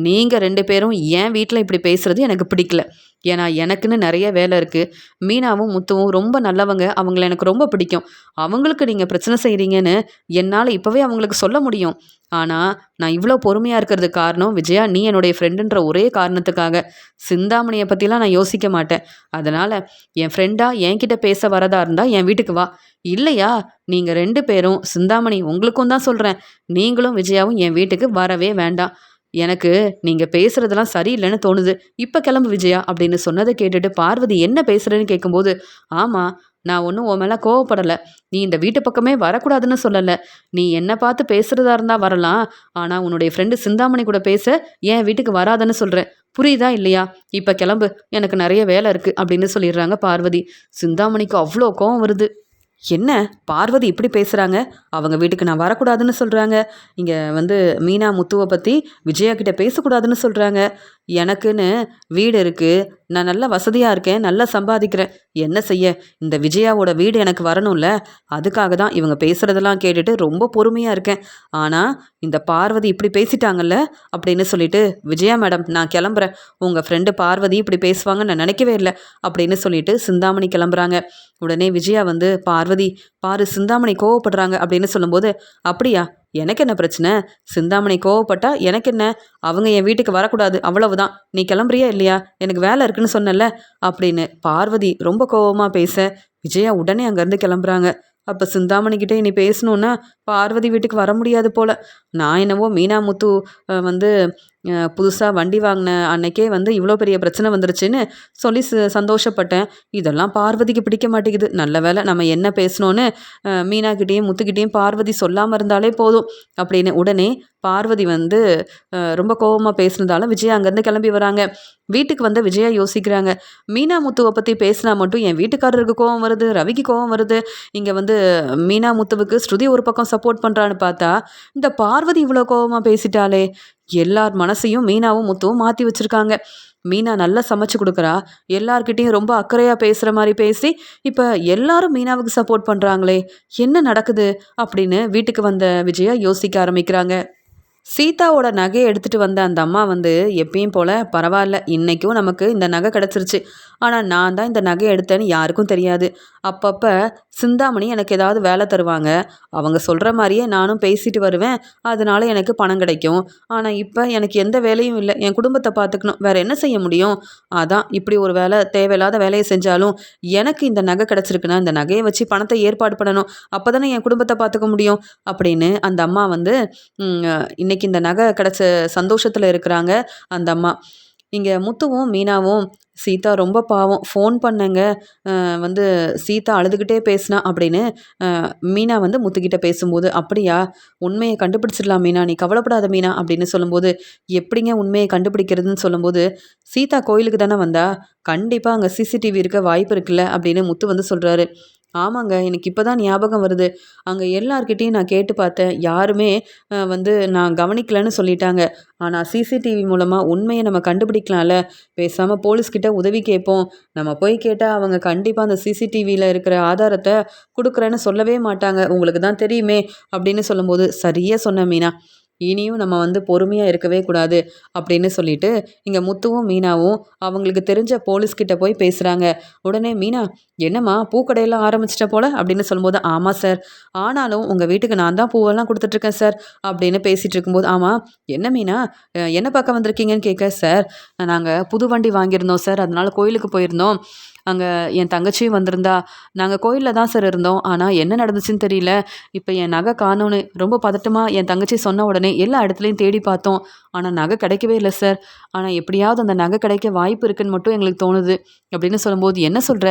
நீங்கள் 2 பேரும் என் வீட்டில் இப்படி பேசுறது எனக்கு பிடிக்கல. ஏன்னா எனக்குன்னு நிறைய வேலை இருக்குது. மீனாவும் முத்துவும் ரொம்ப நல்லவங்க. அவங்கள எனக்கு ரொம்ப பிடிக்கும். அவங்களுக்கு நீங்கள் பிரச்சனை செய்கிறீங்கன்னு என்னால் இப்போவே அவங்களுக்கு சொல்ல முடியும். ஆனால் நான் இவ்வளோ பொறுமையாக இருக்கிறதுக்கு காரணம் விஜயா, நீ என்னுடைய ஃப்ரெண்டுன்ற ஒரே காரணத்துக்காக. சிந்தாமணியை பற்றிலாம் நான் யோசிக்க மாட்டேன். அதனால் என் ஃப்ரெண்டாக என்கிட்ட பேச வரதா இருந்தால் என் வீட்டுக்கு வா. இல்லையா, நீங்கள் 2 பேரும், சிந்தாமணி உங்களுக்கும் தான் சொல்கிறேன், நீங்களும் விஜயாவும் என் வீட்டுக்கு வரவே வேண்டாம். எனக்கு நீங்கள் பேசுகிறதெல்லாம் சரியில்லைன்னு தோணுது. இப்போ கிளம்பு விஜயா அப்படின்னு சொன்னதை கேட்டுட்டு பார்வதி என்ன பேசுகிறேன்னு கேட்கும்போது, ஆமாம், நான் ஒன்றும் உன் மேலே கோவப்படலை. நீ இந்த வீட்டு பக்கமே வரக்கூடாதுன்னு சொல்லலை. நீ என்னை பார்த்து பேசுகிறதா இருந்தால் வரலாம். ஆனால் உன்னுடைய ஃப்ரெண்டு சிந்தாமணி கூட பேச என் வீட்டுக்கு வராதுன்னு சொல்கிறேன். புரியுதா இல்லையா? இப்போ கிளம்பு, எனக்கு நிறைய வேலை இருக்குது அப்படின்னு சொல்லிடுறாங்க பார்வதி. சிந்தாமணிக்கு அவ்வளோ கோவம் வருது. என்ன பார்வதி இப்படி பேசுகிறாங்க? அவங்க வீட்டுக்கு நான் வரக்கூடாதுன்னு சொல்கிறாங்க. இங்கே மீனா முத்துவை பற்றி விஜயா கிட்ட பேசக்கூடாதுன்னு சொல்கிறாங்க. எனக்குன்னு வீடு இருக்குது, நான் நல்ல வசதியாக இருக்கேன், நல்லா சம்பாதிக்கிறேன். என்ன செய்ய, இந்த விஜயாவோட வீடு எனக்கு வரணும்ல. அதுக்காக தான் இவங்க பேசுகிறதெல்லாம் கேட்டுட்டு ரொம்ப பொறுமையாக இருக்கேன். ஆனால் இந்த பார்வதி இப்படி பேசிட்டாங்கல்ல அப்படின்னு சொல்லிட்டு, விஜயா மேடம் நான் கிளம்புறேன், உங்கள் ஃப்ரெண்டு பார்வதி இப்படி பேசுவாங்கன்னு நான் நினைக்கவே இல்லை அப்படின்னு சொல்லிட்டு சிந்தாமணி கிளம்புறாங்க. உடனே விஜயா பார்வதி பாரு சிந்தாமணி கோவப்படுறாங்க அப்படின்னு சொல்லும்போது, அப்படியா, எனக்கு என்ன பிரச்சனை? சிந்தாமணி கோவப்பட்டா எனக்கு என்ன? அவங்க என் வீட்டுக்கு வரக்கூடாது, அவ்வளவுதான். நீ கிளம்புறியா இல்லையா? எனக்கு வேலை இருக்குன்னு சொன்னல அப்படின்னு பார்வதி ரொம்ப கோவமாக பேச, விஜயா உடனே அங்கேருந்து கிளம்புறாங்க. அப்போ சிந்தாமணிக்கிட்டே நீ பேசணுன்னா பார்வதி வீட்டுக்கு வர முடியாது போல். நான் என்னவோ மீனா முத்து வந்து புதுசாக வண்டி வாங்கின அன்னைக்கே இவ்வளோ பெரிய பிரச்சனை வந்துருச்சுன்னு சொல்லி சந்தோஷப்பட்டேன். இதெல்லாம் பார்வதிக்கு பிடிக்க மாட்டேங்குது. நல்ல வேலை நம்ம என்ன பேசணுன்னு மீனாக்கிட்டேயும் முத்துக்கிட்டேயும் பார்வதி சொல்லாமல் இருந்தாலே போதும் அப்படின்னு உடனே பார்வதி ரொம்ப கோபமாக பேசுனதால விஜயா அங்கேருந்து கிளம்பி வராங்க. வீட்டுக்கு விஜயா யோசிக்கிறாங்க, மீனா முத்துவை பற்றி பேசினா மட்டும் என் வீட்டுக்காரருக்கு கோவம் வருது, ரவிக்கு கோவம் வருது. இங்கே மீனா முத்துவுக்கு ஸ்ருதி ஒரு பக்கம் சப்போர்ட் பண்ணுறான்னு பார்த்தா இந்த பார்வதி இவ்வளோ கோவமாக பேசிட்டாலே. எல்லார் மனசையும் மீனாவும் முத்துவும் மாற்றி வச்சுருக்காங்க. மீனா நல்லா சமைச்சு கொடுக்குறா, எல்லார்கிட்டையும் ரொம்ப அக்கறையாக பேசுகிற மாதிரி பேசி இப்போ எல்லாரும் மீனாவுக்கு சப்போர்ட் பண்ணுறாங்களே, என்ன நடக்குது அப்படின்னு வீட்டுக்கு வந்த விஜயா யோசிக்க ஆரம்பிக்கிறாங்க. சீதாவோட நகையை எடுத்துகிட்டு வந்த அந்த அம்மா எப்பயும் போல் பரவாயில்ல, இன்றைக்கும் நமக்கு இந்த நகை கிடச்சிருச்சு. ஆனால் நான் தான் இந்த நகையை எடுத்தேன்னு யாருக்கும் தெரியாது. அப்பப்போ சிந்தாமணி எனக்கு ஏதாவது வேலை தருவாங்க, அவங்க சொல்கிற மாதிரியே நானும் பேசிட்டு வருவேன், அதனால எனக்கு பணம் கிடைக்கும். ஆனால் இப்போ எனக்கு எந்த வேலையும் இல்லை, என் குடும்பத்தை பார்த்துக்கணும், வேறு என்ன செய்ய முடியும்? அதான் இப்படி ஒரு வேலை, தேவையில்லாத வேலையை செஞ்சாலும் எனக்கு இந்த நகை கிடச்சிருக்குன்னா இந்த நகையை வச்சு பணத்தை ஏற்பாடு பண்ணணும், அப்போ தானே என் குடும்பத்தை பார்த்துக்க முடியும் அப்படின்னு அந்த அம்மா இன்னைக்கு இந்த நகை கிடச்ச சந்தோஷத்தில் இருக்கிறாங்க அந்த அம்மா. இங்கே முத்துவும் மீனாவும், சீதா ரொம்ப பாவம், ஃபோன் பண்ணங்க, சீதா அழுதுகிட்டே பேசினா அப்படின்னு மீனா முத்துக்கிட்ட பேசும்போது, அப்படியா, உண்மையை கண்டுபிடிச்சிடலாம் மீனா, நீ கவலைப்படாத மீனா அப்படின்னு சொல்லும்போது, எப்படிங்க உண்மையை கண்டுபிடிக்கிறதுன்னு சொல்லும்போது, சீதா கோயிலுக்கு தானே வந்தா, கண்டிப்பாக அங்கே சிசிடிவி இருக்க வாய்ப்பு இருக்குல்ல அப்படின்னு முத்து சொல்கிறாரு. ஆமாங்க, எனக்கு இப்போ தான் ஞாபகம் வருது. அங்கே எல்லார்கிட்டேயும் நான் கேட்டு பார்த்தேன், யாருமே நான் கவனிக்கலன்னு சொல்லிட்டாங்க. ஆனால் சிசிடிவி மூலமாக உண்மையை நம்ம கண்டுபிடிக்கலாம்ல, பேசாமல் போலீஸ்கிட்ட உதவி கேட்போம். நம்ம போய் கேட்டால் அவங்க கண்டிப்பாக அந்த சிசிடிவியில் இருக்கிற ஆதாரத்தை கொடுக்குறேன்னு சொல்லவே மாட்டாங்க, உங்களுக்கு தான் தெரியுமே அப்படின்னு சொல்லும்போது, சரியாக சொன்ன மீனா, இனியும் நம்ம பொறுமையாக இருக்கவே கூடாது அப்படின்னு சொல்லிட்டு இங்கே முத்துவும் மீனாவும் அவங்களுக்கு தெரிஞ்ச போலீஸ்கிட்ட போய் பேசுகிறாங்க. உடனே மீனா, என்னம்மா பூக்கடையெல்லாம் ஆரம்பிச்சிட்ட போல அப்படின்னு சொல்லும்போது, ஆமாம் சார், ஆனாலும் உங்கள் வீட்டுக்கு நான் தான் பூவெல்லாம் கொடுத்துட்ருக்கேன் சார் அப்படின்னு பேசிகிட்டு இருக்கும்போது, ஆமாம் என்ன மீனா, என்ன பார்க்க வந்திருக்கீங்கன்னு கேட்க, சார் நாங்கள் புது வண்டி வாங்கியிருந்தோம் சார், அதனால் கோயிலுக்கு போயிருந்தோம், அங்கே என் தங்கச்சியும் வந்திருந்தா, நாங்கள் கோயிலில் தான் சார் இருந்தோம், ஆனால் என்ன நடந்துச்சுன்னு தெரியல, இப்போ என் நகை காணோன்னு ரொம்ப பதட்டமாக என் தங்கச்சி சொன்ன உடனே எல்லா இடத்துலையும் தேடி பார்த்தோம், ஆனால் நகை கிடைக்கவே இல்லை சார், ஆனால் எப்படியாவது அந்த நகை கிடைக்க வாய்ப்பு இருக்குன்னு மட்டும் எங்களுக்கு தோணுது அப்படின்னு சொல்லும்போது, என்ன சொல்கிற,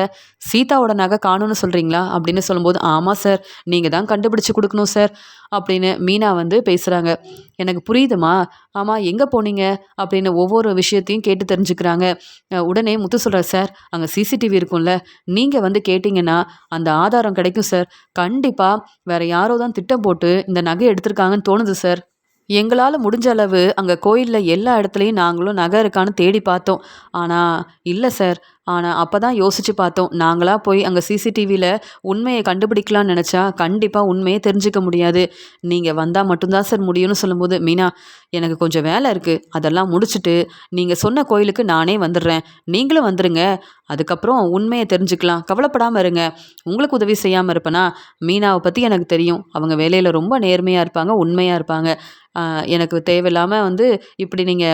சீதாவோட நகை காணோன்னு சொல்கிறீங்களா அப்படின்னு சொல்லும்போது, ஆமாம் சார், நீங்கள் தான் கண்டுபிடிச்சி கொடுக்கணும் சார் அப்படின்னு மீனா பேசுகிறாங்க. எனக்கு புரியுதுமா, ஆமாம் எங்கே போனீங்க அப்படின்னு ஒவ்வொரு விஷயத்தையும் கேட்டு தெரிஞ்சுக்கிறாங்க. உடனே முத்து சொல்கிறார், சார் அங்கே சிசிடிவி இருக்கும்ல, நீங்கள் கேட்டிங்கன்னா அந்த ஆதாரம் கிடைக்கும் சார், கண்டிப்பாக வேறு யாரோ தான் திட்டம் போட்டு இந்த நகை எடுத்திருக்காங்கன்னு தோணுது சார். எங்களால முடிஞ்ச அளவு அங்க கோயில்ல எல்லா இடத்துலயும் நாங்களும் நகை இருக்கான்னு தேடி பார்த்தோம். ஆனா, இல்ல சார். ஆனா, அப்பதான் யோசிச்சு பார்த்தோம். நாங்களா போய் அங்க சிசிடிவில உண்மைய கண்டுபிடிக்கலாம்னு நெனச்சா, கண்டிப்பா உண்மைய தெரிஞ்சுக்க முடியாது. நீங்க வந்தா மட்டும் தான் சார் முடியும்னு சொல்லும்போது, "மீனா, எனக்கு கொஞ்சம் வேல இருக்கு. அதெல்லாம் முடிச்சுட்டு, நீங்க சொன்ன கோயிலுக்கு நானே வந்துடுறேன். நீங்களும் வந்துருங்க. அதுக்கப்புறம் உண்மைய தெரிஞ்சுக்கலாம். கவலைப்படாம இருங்க. உங்களுக்கு உதவி செய்யாம இருப்பேனா? மீனாவ பத்தி எனக்கு தெரியும். அவங்க வேலையில ரொம்ப நேர்மையா இருப்பாங்க, உண்மையா இருப்பாங்க. அ எனக்கு தேவையில்லாம வந்து இப்படி நீங்க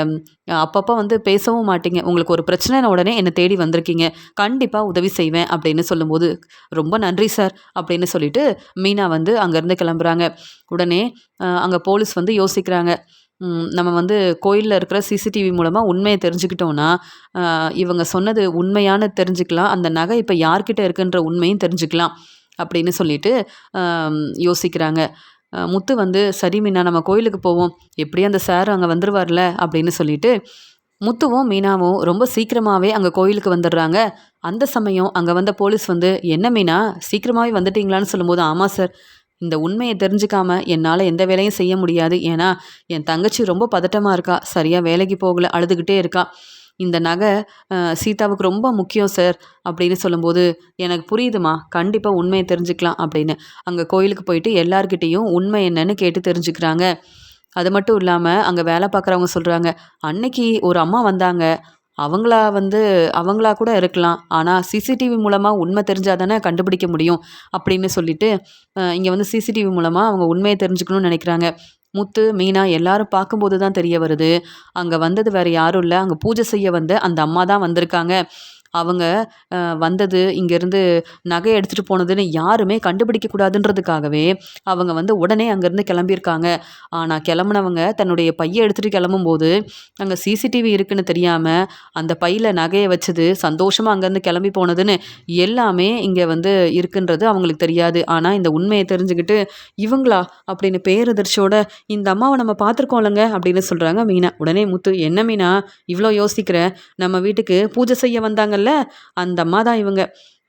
அப்பப்போ வந்து பேசவும் மாட்டீங்க. உங்களுக்கு ஒரு பிரச்சனைன உடனே என்ன தேடி வந்திருக்கீங்க. கண்டிப்பா உதவி செய்வேன் அப்படின்னு சொல்லும்போது, "ரொம்ப நன்றி சார்" அப்படின்னு சொல்லிட்டு மீனா வந்து அங்கேருந்து கிளம்புறாங்க. உடனே அங்க போலீஸ் வந்து யோசிக்கிறாங்க. நம்ம வந்து கோயில்ல இருக்கிற சிசிடிவி மூலமா உண்மைய தெரிஞ்சுக்கிட்டோம்னா, அ இவங்க சொன்னது உண்மையான்னு தெரிஞ்சுக்கலாம். அந்த நகை இப்ப யார்கிட்ட இருக்குன்ற உண்மையும் தெரிஞ்சுக்கலாம். அப்படின்னு சொல்லிட்டு யோசிக்கிறாங்க. முத்து வந்து, "சரி மீனா நம்ம கோயிலுக்கு போவோம். எப்படியும் அந்த சார் அங்க வந்துருவார்ல" அப்படின்னு சொல்லிட்டு, முத்துவும், மீனாவும் ரொம்ப சீக்கிரமாவே அங்க கோயிலுக்கு வந்துடுறாங்க. அந்த சமயம் அங்க வந்த போலீஸ் வந்து, "என்ன மீனா சீக்கிரமாவே வந்துட்டீங்களான்னு?" சொல்லும்போது, "ஆமா சார். இந்த உண்மைய தெரிஞ்சுக்காம என்னால எந்த வேலையும் செய்ய முடியாது. ஏன்னா, என் தங்கச்சி ரொம்ப பதட்டமா இருக்கா. சரியா வேலைக்கு போகல. அழுதுகிட்டே இருக்கா. இந்த நகை சீதாவுக்கு ரொம்ப முக்கியம் சார்" அப்படின்னு சொல்லும்போது, "எனக்கு புரியுதும்மா. கண்டிப்பா உண்மைய தெரிஞ்சுக்கலாம்" அப்படின்னு. அங்க கோயிலுக்கு போயிட்டு எல்லார்கிட்டயும் உண்மை என்னன்னு கேட்டு தெரிஞ்சுக்கிறாங்க. அது மட்டும் இல்லாம, அங்க வேலை பார்க்குறவங்க சொல்றாங்க, "அன்னைக்கு ஒரு அம்மா வந்தாங்க. அவங்களா வந்து அவங்களா கூட இருக்கலாம். ஆனா சிசிடிவி மூலமா உண்மை தெரிஞ்சா தானே கண்டுபிடிக்க முடியும்." அப்படின்னு சொல்லிட்டு, இங்க வந்து சிசிடிவி மூலமா அவங்க உண்மைய தெரிஞ்சுக்கணும்னு நெனைக்கிறாங்க. முத்து, மீனா எல்லாரும் பார்க்கும்போது தான் தெரிய வருது. அங்க வந்தது வேற யாரும் இல்ல. அங்க பூஜை செய்ய வந்த அந்த அம்மா தான் வந்திருக்காங்க. அவங்க வந்தது, இங்கேருந்து நகை எடுத்துட்டு போனதுன்னு யாருமே கண்டுபிடிக்க கூடாதுன்றதுக்காகவே, அவங்க வந்து உடனே அங்கேருந்து கிளம்பியிருக்காங்க. ஆனா கிளம்புனவங்க தன்னுடைய பைய எடுத்துட்டு கிளம்பும்போது, அங்க சிசிடிவி இருக்குன்னு தெரியாம, அந்த பையில நகைய வச்சது, சந்தோஷமா அங்கேருந்து கிளம்பி போனதுன்னு எல்லாமே இங்க வந்து இருக்குன்றது அவங்களுக்கு தெரியாது. ஆனா இந்த உண்மைய தெரிஞ்சுக்கிட்டு, "இவங்களா?" அப்படின்னு பேரதிர்ச்சியோட, "இந்த அம்மாவ நம்ம பார்த்துருக்கோம்லங்க" அப்படின்னு சொல்றாங்க மீனா. உடனே முத்து, "என்ன மீனா இவ்ளோ யோசிக்கிற? நம்ம வீட்டுக்கு பூஜை செய்ய வந்தாங்கல்ல, அந்த அம்மா தான் இவங்க.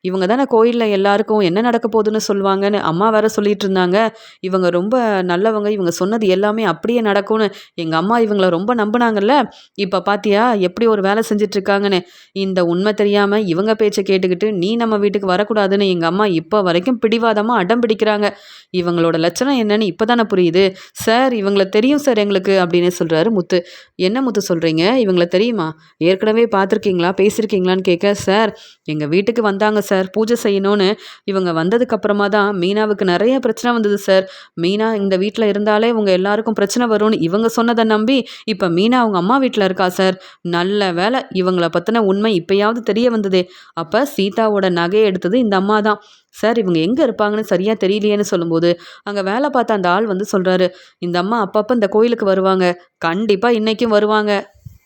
இவங்க தானே கோயில்ல எல்லாருக்கும் என்ன நடக்க போதுன்னு சொல்லுவாங்கன்னு அம்மா வேற சொல்லிட்டு இருந்தாங்க. இவங்க ரொம்ப நல்லவங்க. இவங்க சொன்னது எல்லாமே அப்படியே நடக்கும்னு எங்க அம்மா இவங்கள ரொம்ப நம்புனாங்கல்ல. இப்ப பாத்தியா எப்படி ஒரு வேலை செஞ்சுட்டு இருக்காங்கன்னு. இந்த உண்மை தெரியாம இவங்க பேச்ச கேட்டுக்கிட்டு நீ நம்ம வீட்டுக்கு வரக்கூடாதுன்னு எங்க அம்மா இப்ப வரைக்கும் பிடிவாதமா அடம் பிடிக்கிறாங்க. இவங்களோட லட்சணம் என்னன்னு இப்ப தானே புரியுது. சார் இவங்கள தெரியும் சார் எங்களுக்கு" அப்படின்னு சொல்றாரு முத்து. "என்ன முத்து சொல்றீங்க? இவங்கள தெரியுமா? ஏற்கனவே பார்த்துருக்கீங்களா? பேசியிருக்கீங்களான்னு?" கேட்க, "சார் எங்க வீட்டுக்கு வந்தாங்க சார். பூஜை செய்யணும்னு. இவங்க வந்ததுக்கு அப்புறமா தான் மீனாவுக்கு நெறைய பிரச்சனை வந்தது சார். மீனா இந்த வீட்ல இருந்தாலே உங்க எல்லாருக்கும் பிரச்சனை வரும்னு இவங்க சொன்னத நம்பி, இப்ப மீனா அவங்க அம்மா வீட்ல இருக்கா சார். நல்ல வேளை இவங்கள பத்தின உண்மை இப்பயாவது தெரிய வந்ததே. அப்ப சீதாவோட நகைய எடுத்தது இந்த அம்மா தான். சார் இவங்க எங்க இருப்பாங்கன்னு சரியா தெரியலையேன்னு" சொல்லும்போது, அங்க வேலை பார்த்த அந்த ஆள் வந்து சொல்றாரு, "இந்த அம்மா அப்பப்ப இந்த கோயிலுக்கு வருவாங்க. கண்டிப்பா இன்னைக்கும் வருவாங்க."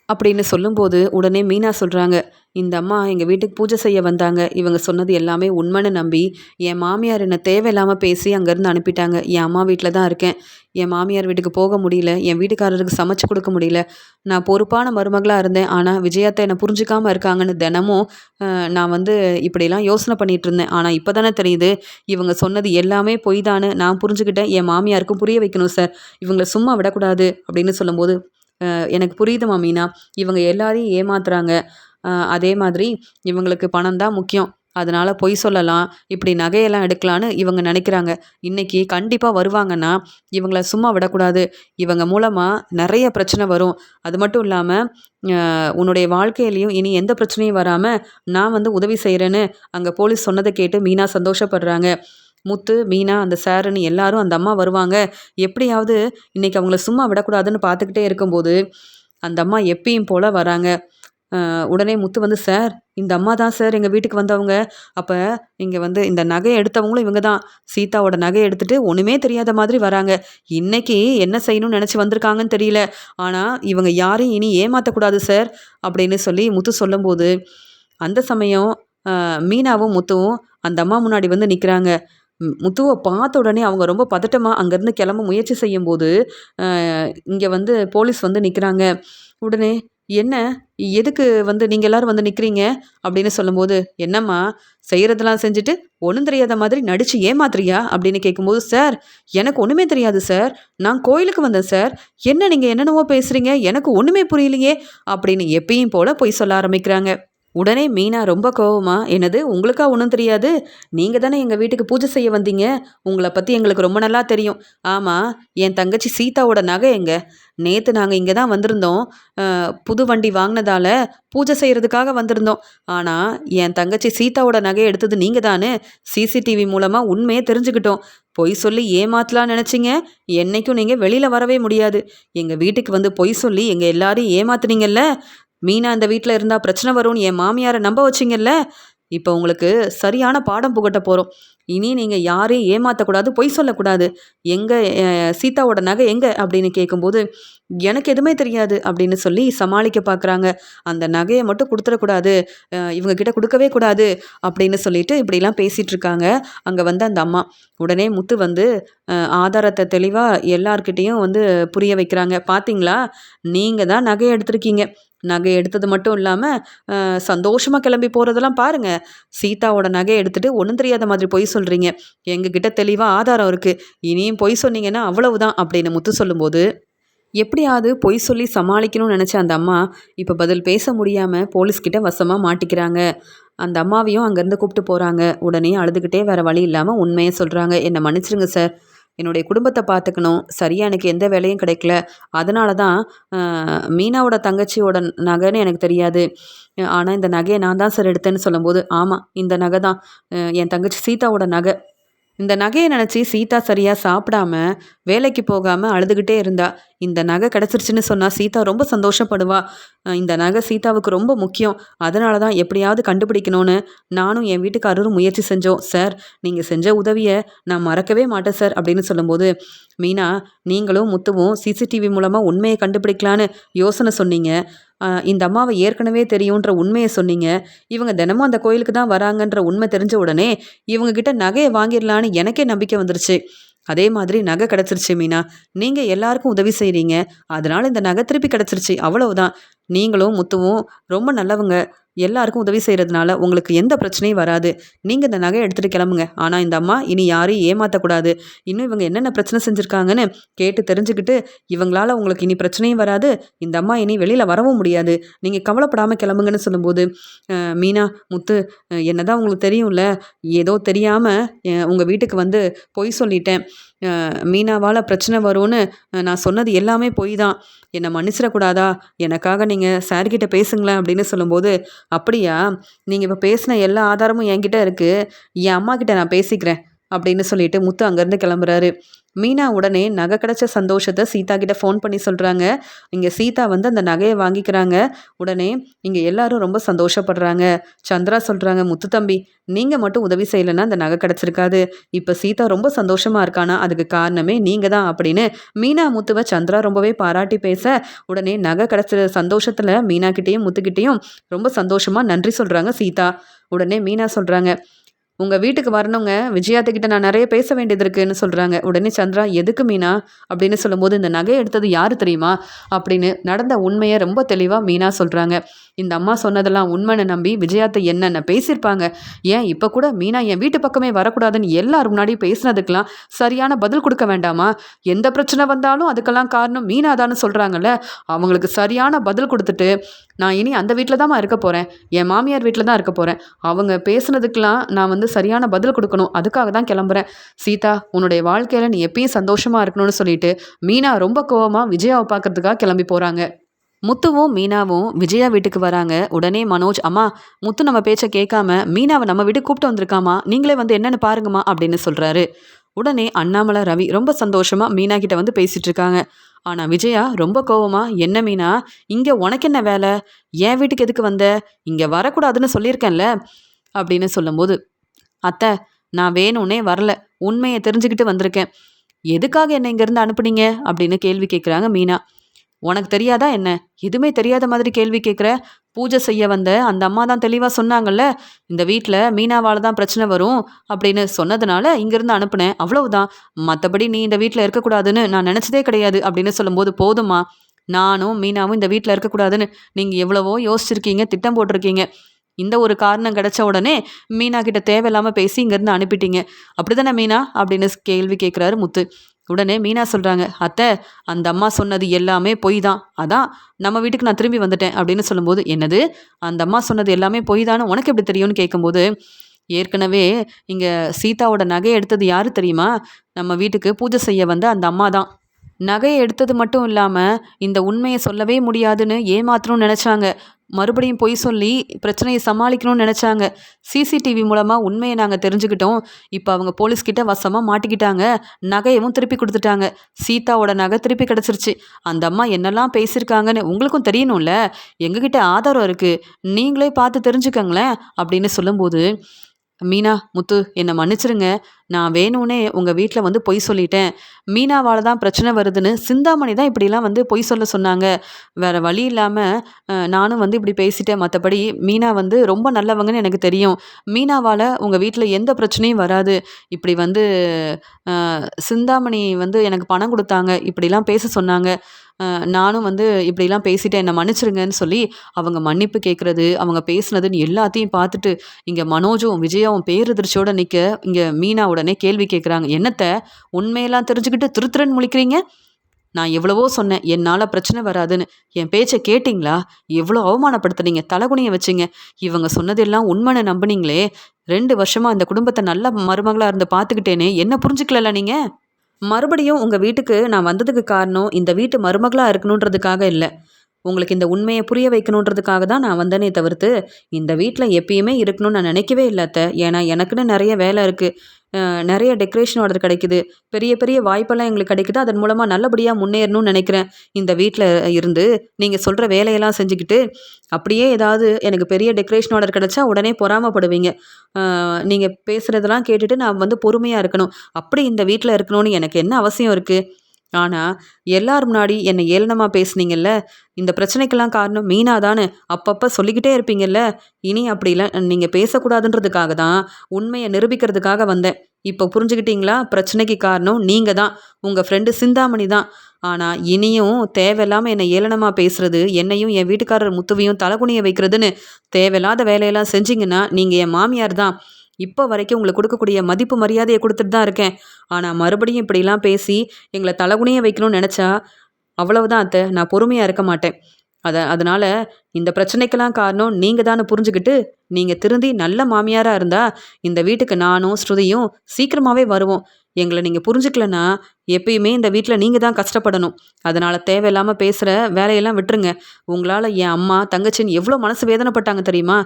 அப்படின்னு சொல்லும்போது, உடனே மீனா சொல்றாங்க, "இந்த அம்மா எங்க வீட்டுக்கு பூஜை செய்ய வந்தாங்க. இவங்க சொன்னது எல்லாமே உண்மைன்னு நம்பி, என் மாமியார் என்ன தேவையில்லாம பேசி அங்கேருந்து அனுப்பிட்டாங்க. என் அம்மா வீட்ல தான் இருக்கேன். என் மாமியார் வீட்டுக்கு போக முடியல. என் வீட்டுக்காரருக்கு சமைச்சு கொடுக்க முடியல. நான் பொறுப்பான மருமகளா இருந்தேன். ஆனா, விஜயாத்த என்ன புரிஞ்சுக்காம இருக்காங்கன்னு தினமும் நான் வந்து இப்படிலாம் யோசனை பண்ணிட்டு இருந்தேன். ஆனா, இப்ப தானே தெரியுது, இவங்க சொன்னது எல்லாமே பொய் தான்னு நான் புரிஞ்சுக்கிட்டேன். என் மாமியாருக்கும் புரிய வைக்கணும் சார். இவங்கள சும்மா விடக்கூடாது." அப்படின்னு சொல்லும்போது, எனக்கு புரியுதும்மா மீனா. இவங்க எல்லாரையும் ஏமாத்துறாங்க. அதே மாதிரி இவங்களுக்கு பணம் தான் முக்கியம். அதனால பொய் சொல்லலாம். இப்படி நகையெல்லாம் எடுக்கலான்னு இவங்க நெனைக்கிறாங்க. இன்னைக்கு கண்டிப்பா வருவாங்கன்னா, இவங்கள சும்மா விடக்கூடாது. இவங்க மூலமா நெறைய பிரச்சனை வரும். அது மட்டும் இல்லாம, உன்னுடைய வாழ்க்கையிலயும் இனி எந்த பிரச்சனையும் வராம, நான் வந்து உதவி செய்றேன்னு அங்க போலீஸ் சொன்னத கேட்டு மீனா சந்தோஷப்படுறாங்க. முத்து, மீனா, அந்த சாருன்னு எல்லாரும் அந்த அம்மா வருவாங்க. எப்படியாவது இன்னைக்கு அவங்கள சும்மா விடக்கூடாதுன்னு பார்த்துக்கிட்டே இருக்கும்போது, அந்த அம்மா எப்பயும் போல வராங்க. உடனே முத்து வந்து, "சார், இந்த அம்மா தான் சார் எங்க வீட்டுக்கு வந்தவங்க. அப்ப இங்க வந்து இந்த நகைய எடுத்தவங்களும் இவங்க தான். சீதாவோட நகைய எடுத்துட்டு ஒண்ணுமே தெரியாத மாதிரி வராங்க. இன்னைக்கு என்ன செய்யணும்னு நெனச்சு வந்திருக்காங்கன்னு தெரியல. ஆனா இவங்க யாரையும் இனி ஏமாத்தக்கூடாது சார்" அப்படின்னு சொல்லி முத்து சொல்லும்போது, அந்த சமயம் மீனாவும், முத்துவும் அந்த அம்மா முன்னாடி வந்து நிக்கிறாங்க. முத்துவ பார்த்த உடனே அவங்க ரொம்ப பதட்டமா அங்கேருந்து கிளம்ப முயற்சி செய்யும்போது, அ இங்க வந்து போலீஸ் வந்து நிக்கிறாங்க. உடனே, என்ன எதுக்கு வந்து நீங்கள் எல்லாரும் வந்து நிற்கிறீங்க அப்படின்னு சொல்லும்போது, என்னம்மா செய்கிறதெல்லாம் செஞ்சுட்டு ஒன்றும் தெரியாத மாதிரி நடித்து ஏமாத்துறியா அப்படின்னு கேட்கும்போது, சார் எனக்கு ஒன்றுமே தெரியாது சார், நான் கோயிலுக்கு வந்தேன் சார், என்ன நீங்கள் என்னென்னவோ பேசுகிறீங்க, எனக்கு ஒன்றுமே புரியலையே அப்படின்னு எப்பயும் போல் பொய் சொல்ல ஆரம்பிக்கிறாங்க. உடனே மீனா ரொம்ப கோவமா, என்னது உங்களுக்கா ஒன்றும் தெரியாது, நீங்கள் தானே எங்கள் வீட்டுக்கு பூஜை செய்ய வந்தீங்க, உங்களை பற்றி எங்களுக்கு ரொம்ப நல்லா தெரியும். ஆமாம், என் தங்கச்சி சீதாவோட நகை எங்க? நேற்று நாங்கள் இங்கே தான் வந்திருந்தோம், புது வண்டி வாங்கினதால பூஜை செய்கிறதுக்காக வந்திருந்தோம். ஆனால் என் தங்கச்சி சீதாவோட நகையை எடுத்தது நீங்கள் தானே, சிசிடிவி மூலமாக உண்மையை தெரிஞ்சுக்கிட்டோம். பொய் சொல்லி ஏமாத்தலாம்னு நினச்சிங்க, என்னைக்கும் நீங்கள் வெளியில் வரவே முடியாது. எங்கள் வீட்டுக்கு வந்து பொய் சொல்லி எங்கள் எல்லாரையும் ஏமாத்துனீங்கல்ல, மீனா இந்த வீட்டில் இருந்தால் பிரச்சனை வரும்னு என் மாமியாரை நம்ப வச்சிங்கல்ல, இப்போ உங்களுக்கு சரியான பாடம் புகட்ட போகிறோம். இனி நீங்கள் யாரையும் ஏமாற்றக்கூடாது, பொய் சொல்லக்கூடாது. எங்கே சீதாவோட நகை எங்கே அப்படின்னு கேட்கும்போது, எனக்கு எதுவுமே தெரியாது அப்படின்னு சொல்லி சமாளிக்க பார்க்குறாங்க. அந்த நகையை மட்டும் கொடுத்துடக்கூடாது, இவங்கக்கிட்ட கொடுக்கவே கூடாது அப்படின்னு சொல்லிட்டு இப்படிலாம் பேசிகிட்டு இருக்காங்க. அங்கே வந்து அந்த அம்மா உடனே முத்து வந்து ஆதாரத்தை தெளிவாக எல்லார்கிட்டேயும் வந்து புரிய வைக்கிறாங்க. பார்த்தீங்களா, நீங்கள் தான் நகையை எடுத்திருக்கீங்க, நகை எடுத்தது மட்டும் இல்லாமல் சந்தோஷமாக கிளம்பி போகிறதெல்லாம் பாருங்கள், சீதாவோட நகையை எடுத்துகிட்டு ஒன்றும் தெரியாத மாதிரி பொய் சொல்கிறீங்க, எங்ககிட்ட தெளிவாக ஆதாரம் இருக்குது, இனியும் பொய் சொன்னீங்கன்னா அவ்வளவுதான் அப்படின்னு முத்து சொல்லும்போது, எப்படியாவது பொய் சொல்லி சமாளிக்கணும்னு நினச்ச அந்த அம்மா இப்போ பதில் பேச முடியாமல் போலீஸ்கிட்ட வசமாக மாட்டிக்கிறாங்க. அந்த அம்மாவையும் அங்கேருந்து கூப்பிட்டு போகிறாங்க. உடனே அழுதுகிட்டே வேறு வழி இல்லாமல் உண்மையை சொல்கிறாங்க. என்னை மன்னிச்சிருங்க சார், என்னுடைய குடும்பத்தை பார்த்துக்கணும், சரியாக எனக்கு எந்த வேலையும் கிடைக்கல, அதனால தான் மீனாவோட தங்கச்சியோட நகைன்னு எனக்கு தெரியாது, ஆனால் இந்த நகையை நான் தான் சார் எடுத்தேன்னு சொல்லும்போது, ஆமாம் இந்த நகை தான் என் தங்கச்சி சீதாவோட நகை. இந்த நகையை நினச்சி சீதா சரியாக சாப்பிடாம வேலைக்கு போகாமல் அழுதுகிட்டே இருந்தா. இந்த நகை கிடச்சிருச்சுன்னு சொன்னால் சீதா ரொம்ப சந்தோஷப்படுவா. இந்த நகை சீதாவுக்கு ரொம்ப முக்கியம், அதனால தான் எப்படியாவது கண்டுபிடிக்கணும்னு நானும் என் வீட்டுக்காரரும் முயற்சி செஞ்சோம் சார், நீங்கள் செஞ்ச உதவியை நான் மறக்கவே மாட்டேன் சார் அப்படின்னு சொல்லும்போது, மீனா நீங்களும் முத்துவும் சிசிடிவி மூலமாக உண்மையை கண்டுபிடிக்கலான்னு யோசனை சொன்னீங்க, இந்த அம்மாவை ஏற்கனவே தெரியுன்ற உண்மையை சொன்னீங்க, இவங்க தினமும் அந்த கோயிலுக்கு தான் வராங்கன்ற உண்மை தெரிஞ்ச உடனே இவங்ககிட்ட நகையை வாங்கிடலான்னு எனக்கே நம்பிக்கை வந்துருச்சு. அதே மாதிரி நகை கிடச்சிருச்சு மீனா, நீங்கள் எல்லாருக்கும் உதவி செய்கிறீங்க, அதனால் இந்த நகை திருப்பி கிடச்சிருச்சு, அவ்வளவுதான். நீங்களும் முத்துவும் ரொம்ப நல்லவங்க, எல்லாருக்கும் உதவி செய்கிறதுனால உங்களுக்கு எந்த பிரச்சனையும் வராது, நீங்கள் இந்த நகையை எடுத்துகிட்டு கிளம்புங்க. ஆனால் இந்த அம்மா இனி யாரையும் ஏமாற்றக்கூடாது, இன்னும் இவங்க என்னென்ன பிரச்சனை செஞ்சுருக்காங்கன்னு கேட்டு தெரிஞ்சுக்கிட்டு இவங்களால் உங்களுக்கு இனி பிரச்சனையும் வராது, இந்த அம்மா இனி வெளியில் வரவும் முடியாது, நீங்கள் கவலைப்படாமல் கிளம்புங்கன்னு சொல்லும்போது, மீனா முத்து என்னதான் உங்களுக்கு தெரியும்ல, ஏதோ தெரியாமல் உங்கள் வீட்டுக்கு வந்து பொய் சொல்லிட்டேன், மீனாவால் பிரச்சனை வரும்னு நான் சொன்னது எல்லாமே பொய் தான், என்னை மன்னிச்சிடக்கூடாதா, எனக்காக நீங்கள் சார்கிட்ட பேசுங்களேன் அப்படின்னு சொல்லும்போது, அப்படியா, நீங்கள் இப்போ பேசின எல்லா ஆதாரமும் என்கிட்ட இருக்குது, என் அம்மா கிட்ட நான் பேசிக்கிறேன் அப்படின்னு சொல்லிட்டு முத்து அங்கேருந்து கிளம்புறாரு. மீனா உடனே நகை கிடச்ச சந்தோஷத்தை சீதா கிட்ட ஃபோன் பண்ணி சொல்கிறாங்க. இங்கே சீதா வந்து அந்த நகையை வாங்கிக்கிறாங்க. உடனே இங்கே எல்லாரும் ரொம்ப சந்தோஷப்படுறாங்க. சந்திரா சொல்கிறாங்க, முத்து தம்பி நீங்கள் மட்டும் உதவி செய்யலைன்னா அந்த நகை கிடச்சிருக்காது, இப்போ சீதா ரொம்ப சந்தோஷமாக இருக்கானா அதுக்கு காரணமே நீங்கள் தான் அப்படின்னு மீனா முத்துவை சந்திரா ரொம்பவே பாராட்டி பேச, உடனே நகை கிடச்ச சந்தோஷத்தில் மீனாக்கிட்டேயும் முத்துக்கிட்டேயும் ரொம்ப சந்தோஷமாக நன்றி சொல்கிறாங்க சீதா. உடனே மீனா சொல்கிறாங்க, உங்கள் வீட்டுக்கு வரணுங்க, விஜயாத்துக்கிட்ட நான் நிறைய பேச வேண்டியது இருக்குன்னு சொல்கிறாங்க. உடனே சந்திரா, எதுக்கு மீனா அப்படின்னு சொல்லும்போது, இந்த நகையை எடுத்தது யார் தெரியுமா அப்படின்னு நடந்த உண்மையை ரொம்ப தெளிவாக மீனா சொல்கிறாங்க. இந்த அம்மா சொன்னதெல்லாம் உண்மைன்னு நம்பி விஜயாத்தை என்னென்ன பேசியிருப்பாங்க, ஏன் இப்போ கூட மீனா என் வீட்டு பக்கமே வரக்கூடாதுன்னு எல்லாரும் முன்னாடி பேசினதுக்கெல்லாம் சரியான பதில் கொடுக்க வேண்டாமா, எந்த பிரச்சனை வந்தாலும் அதுக்கெல்லாம் காரணம் மீனா தான்னு சொல்கிறாங்கல்ல, அவங்களுக்கு சரியான பதில் கொடுத்துட்டு நான் இனி அந்த வீட்டில் தான் இருக்க போகிறேன், என் மாமியார் வீட்டில் தான் இருக்க போகிறேன், அவங்க பேசுனதுக்கெல்லாம் நான் வந்து சரியான பதில் கொடுக்கணும், அதுக்காக தான் கிளம்புறேன். சீதா உன்னுடைய வாழ்க்கையில் நீ எப்பயும் சந்தோஷமாக இருக்கணும்னு சொல்லிட்டு மீனா ரொம்ப கோவமாக விஜயாவை பார்க்கறதுக்காக கிளம்பி போகிறாங்க. முத்துவும் மீனாவும் விஜயா வீட்டுக்கு வராங்க. உடனே மனோஜ், அம்மா முத்து நம்ம பேச்சை கேட்காம மீனாவை நம்ம வீட்டுக்கு கூப்பிட்டு வந்திருக்காமா, நீங்களே வந்து என்னென்னு பாருங்கம்மா அப்படின்னு சொல்கிறாரு. உடனே அண்ணாமலை ரவி ரொம்ப சந்தோஷமாக மீனா கிட்ட வந்து பேசிகிட்டு இருக்காங்க. ஆனால் விஜயா ரொம்ப கோவமா, என்ன மீனா இங்கே உனக்கு என்ன வேலை, என் வீட்டுக்கு எதுக்கு வந்த, இங்கே வரக்கூடாதுன்னு சொல்லியிருக்கேன்ல அப்படின்னு சொல்லும்போது, அத்தை நான் வேணும்னே வரல, உண்மையை தெரிஞ்சுக்கிட்டு வந்திருக்கேன், எதுக்காக என்னை இங்கேருந்து அனுப்புனீங்க அப்படின்னு கேள்வி கேட்குறாங்க மீனா. உனக்கு தெரியாதா என்ன, எதுவுமே தெரியாத மாதிரி கேள்வி கேட்குற, பூஜை செய்ய வந்த அந்த அம்மா தான் தெளிவாக சொன்னாங்கல்ல, இந்த வீட்டில் மீனாவால் தான் பிரச்சனை வரும் அப்படின்னு சொன்னதுனால இங்கேருந்து அனுப்புனேன், அவ்வளவுதான், மற்றபடி நீ இந்த வீட்டில் இருக்கக்கூடாதுன்னு நான் நினச்சதே கிடையாது அப்படின்னு சொல்லும்போது, போதுமா நானும் மீனாவும் இந்த வீட்ல இருக்கக்கூடாதுன்னு நீங்க எவ்வளவோ யோசிச்சிருக்கீங்க, திட்டம் போட்டிருக்கீங்க. இந்த ஒரு காரணம் கிடைச்ச உடனே மீனா கிட்ட தேவையில்லாம பேசி இங்கேருந்து அனுப்பிட்டீங்க. அப்படிதானே மீனா? அப்படின்னு கேள்வி கேட்குறாரு முத்து. உடனே மீனா சொல்றாங்க, "அத்தை, அந்த அம்மா சொன்னது எல்லாமே பொய் தான். அதான் நம்ம வீட்டுக்கு நான் திரும்பி வந்துட்டேன்." அப்படின்னு சொல்லும்போது, "என்னது? அந்த அம்மா சொன்னது எல்லாமே பொய் தான்னு உனக்கு எப்படி தெரியும்னு?" கேட்கும்போது, "ஏற்கனவே இங்க சீதாவோட நகைய எடுத்தது யாரு தெரியுமா? நம்ம வீட்டுக்கு பூஜை செய்ய வந்த அந்த அம்மா தான். நகைய எடுத்தது மட்டும் இல்லாம, இந்த உண்மைய சொல்லவே முடியாதுன்னு ஏமாத்தணும்னு நெனச்சாங்க. மறுபடியும் பொய் சொல்லி பிரச்சனைய சமாளிக்கணும்னு நெனச்சாங்க. சிசிடிவி மூலமா உண்மைய நாங்க தெரிஞ்சுக்கிட்டோம். இப்ப அவங்க போலீஸ் கிட்ட வசமா மாட்டிக்கிட்டாங்க. நகையவும் திருப்பி குடுத்துட்டாங்க. சீதாவோட நகை திருப்பி கிடைச்சிருச்சு. அந்த அம்மா என்னெல்லாம் பேசியிருக்காங்கன்னு உங்களுக்கும் தெரியணும்ல. எங்ககிட்ட ஆதாரம் இருக்கு. நீங்களே பார்த்து தெரிஞ்சுக்கங்களேன்." அப்படின்னு சொல்லும்போது, "மீனா, முத்து, என்ன மன்னிச்சிருங்க. நான் வேணும்னே உங்க வீட்ல வந்து பொய் சொல்லிட்டேன். மீனாவால தான் பிரச்சனை வருதுன்னு சிந்தாமணி தான் இப்படிலாம் வந்து பொய் சொல்ல சொன்னாங்க. வேற வழி இல்லாம நானும் வந்து இப்படி பேசிட்டேன். மத்தபடி மீனா வந்து ரொம்ப நல்லவங்கன்னு எனக்கு தெரியும். மீனாவால உங்க வீட்ல எந்த பிரச்சனையும் வராது. இப்படி வந்து சிந்தாமணி வந்து எனக்கு பணம் குடுத்தாங்க. இப்படிலாம் பேச சொன்னாங்க. நானும் வந்து இப்படிலாம் பேசிட்டேன். என்ன மன்னிச்சிருங்கன்னு" சொல்லி அவங்க மன்னிப்பு கேட்கறது, அவங்க பேசினதுன்னு எல்லாத்தையும் பார்த்துட்டு, இங்க மனோஜும், விஜயாவும் பேரதிர்ச்சியோட நிக்க, இங்க மீனா உடனே கேள்வி கேட்குறாங்க. "என்னத்த, உண்மையெல்லாம் தெரிஞ்சுக்கிட்டு திரு திருன்னு முழிக்கிறீங்க? நான் எவ்வளவோ சொன்னேன், என்னால பிரச்சனை வராதுன்னு. என் பேச்ச கேட்டீங்களா? எவ்வளோ அவமானப்படுத்துனீங்க, தலகுனிய வச்சீங்க. இவங்க சொன்னதெல்லாம் உண்மைன்னு நம்புனீங்களே! 2 வருஷமா அந்த குடும்பத்த நல்ல மருமகளா இருந்து பார்த்துக்கிட்டேனே, என்ன புரிஞ்சுக்கலல்ல நீங்க? மறுபடியும் உங்க வீட்டுக்கு நான் வந்ததுக்கு காரணம், இந்த வீட்டு மருமகளா இருக்கணுன்றதுக்காக இல்ல. உங்களுக்கு இந்த உண்மைய புரிய வைக்கணுன்றதுக்காக தான் நான் வந்தேனே தவிர்த்து, இந்த வீட்ல எப்பயுமே இருக்கணும்னு நான் நினைக்கவே இல்ல அத்த. ஏன்னா எனக்குன்னு நெறைய வேலை இருக்கு. நெறைய டெக்கரேஷன் ஆர்டர் கிடைக்குது. பெரிய பெரிய வாய்ப்பெல்லாம் எங்களுக்கு கிடைக்குது. அதன் மூலமா நல்லபடியா முன்னேறணும்னு நெனைக்கிறேன். இந்த வீட்ல இருந்து நீங்க சொல்ற வேலையெல்லாம் செஞ்சுக்கிட்டு, அப்படியே ஏதாவது எனக்கு பெரிய டெக்கரேஷன் ஆர்டர் கிடைச்சா உடனே பொறாமப்படுவீங்க. நீங்க பேசுறதெல்லாம் கேட்டுட்டு நான் வந்து பொறுமையா இருக்கணும். அப்படி இந்த வீட்ல இருக்கணும்னு எனக்கு என்ன அவசியம் இருக்கு? ஆனா, எல்லார் முன்னாடி என்ன ஏளனமா பேசுனீங்கல்ல, இந்த பிரச்சனைக்கெல்லாம் காரணம் மீனா தான்னு அப்பப்ப சொல்லிக்கிட்டே இருப்பீங்கல்ல, இனி அப்படிலாம் நீங்க பேசக்கூடாதுன்றதுக்காக தான், உண்மைய நிரூபிக்கிறதுக்காக வந்தேன். இப்போ புரிஞ்சுக்கிட்டீங்களா? பிரச்சனைக்கு காரணம் நீங்க தான். உங்க ஃப்ரெண்டு சிந்தாமணி தான். ஆனா, இனியும் தேவையில்லாம என்ன ஏளனமா பேசுறது, என்னையும் என் வீட்டுக்காரர் முத்துவையும் தலகுனிய வைக்கிறதுன்னு தேவையில்லாத வேலையெல்லாம் செஞ்சீங்கன்னா, நீங்க என் மாமியார் தான். இப்போ வரைக்கும் உங்களுக்கு குடுக்கக்கூடிய மதிப்பு, மரியாதைய குடுத்துட்டு தான் இருக்கேன். ஆனா, மறுபடியும் இப்படிலாம் பேசி எங்கள தலகுனிய வைக்கணும்னு நெனச்சா, அவ்வளவுதான் அத்த. நான் பொறுமையா இருக்க மாட்டேன். அதனால இந்த பிரச்சனைக்கெல்லாம் காரணம் நீங்க தான்னு புரிஞ்சுகிட்டு, நீங்க திருந்தி நல்ல மாமியாரா இருந்தா, இந்த வீட்டுக்கு நானும், ஸ்ருதியும் சீக்கிரமாவே வருவோம். எங்கள நீங்க புரிஞ்சுக்கலன்னா, எப்பயுமே இந்த வீட்ல நீங்க தான் கஷ்டப்படணும். அதனால தேவையில்லாம பேசுற வேலையெல்லாம் விட்டுருங்க. உங்களால என் அம்மா, தங்கச்சின்னு எவ்ளோ மனசு வேதனைப்பட்டாங்க தெரியுமா?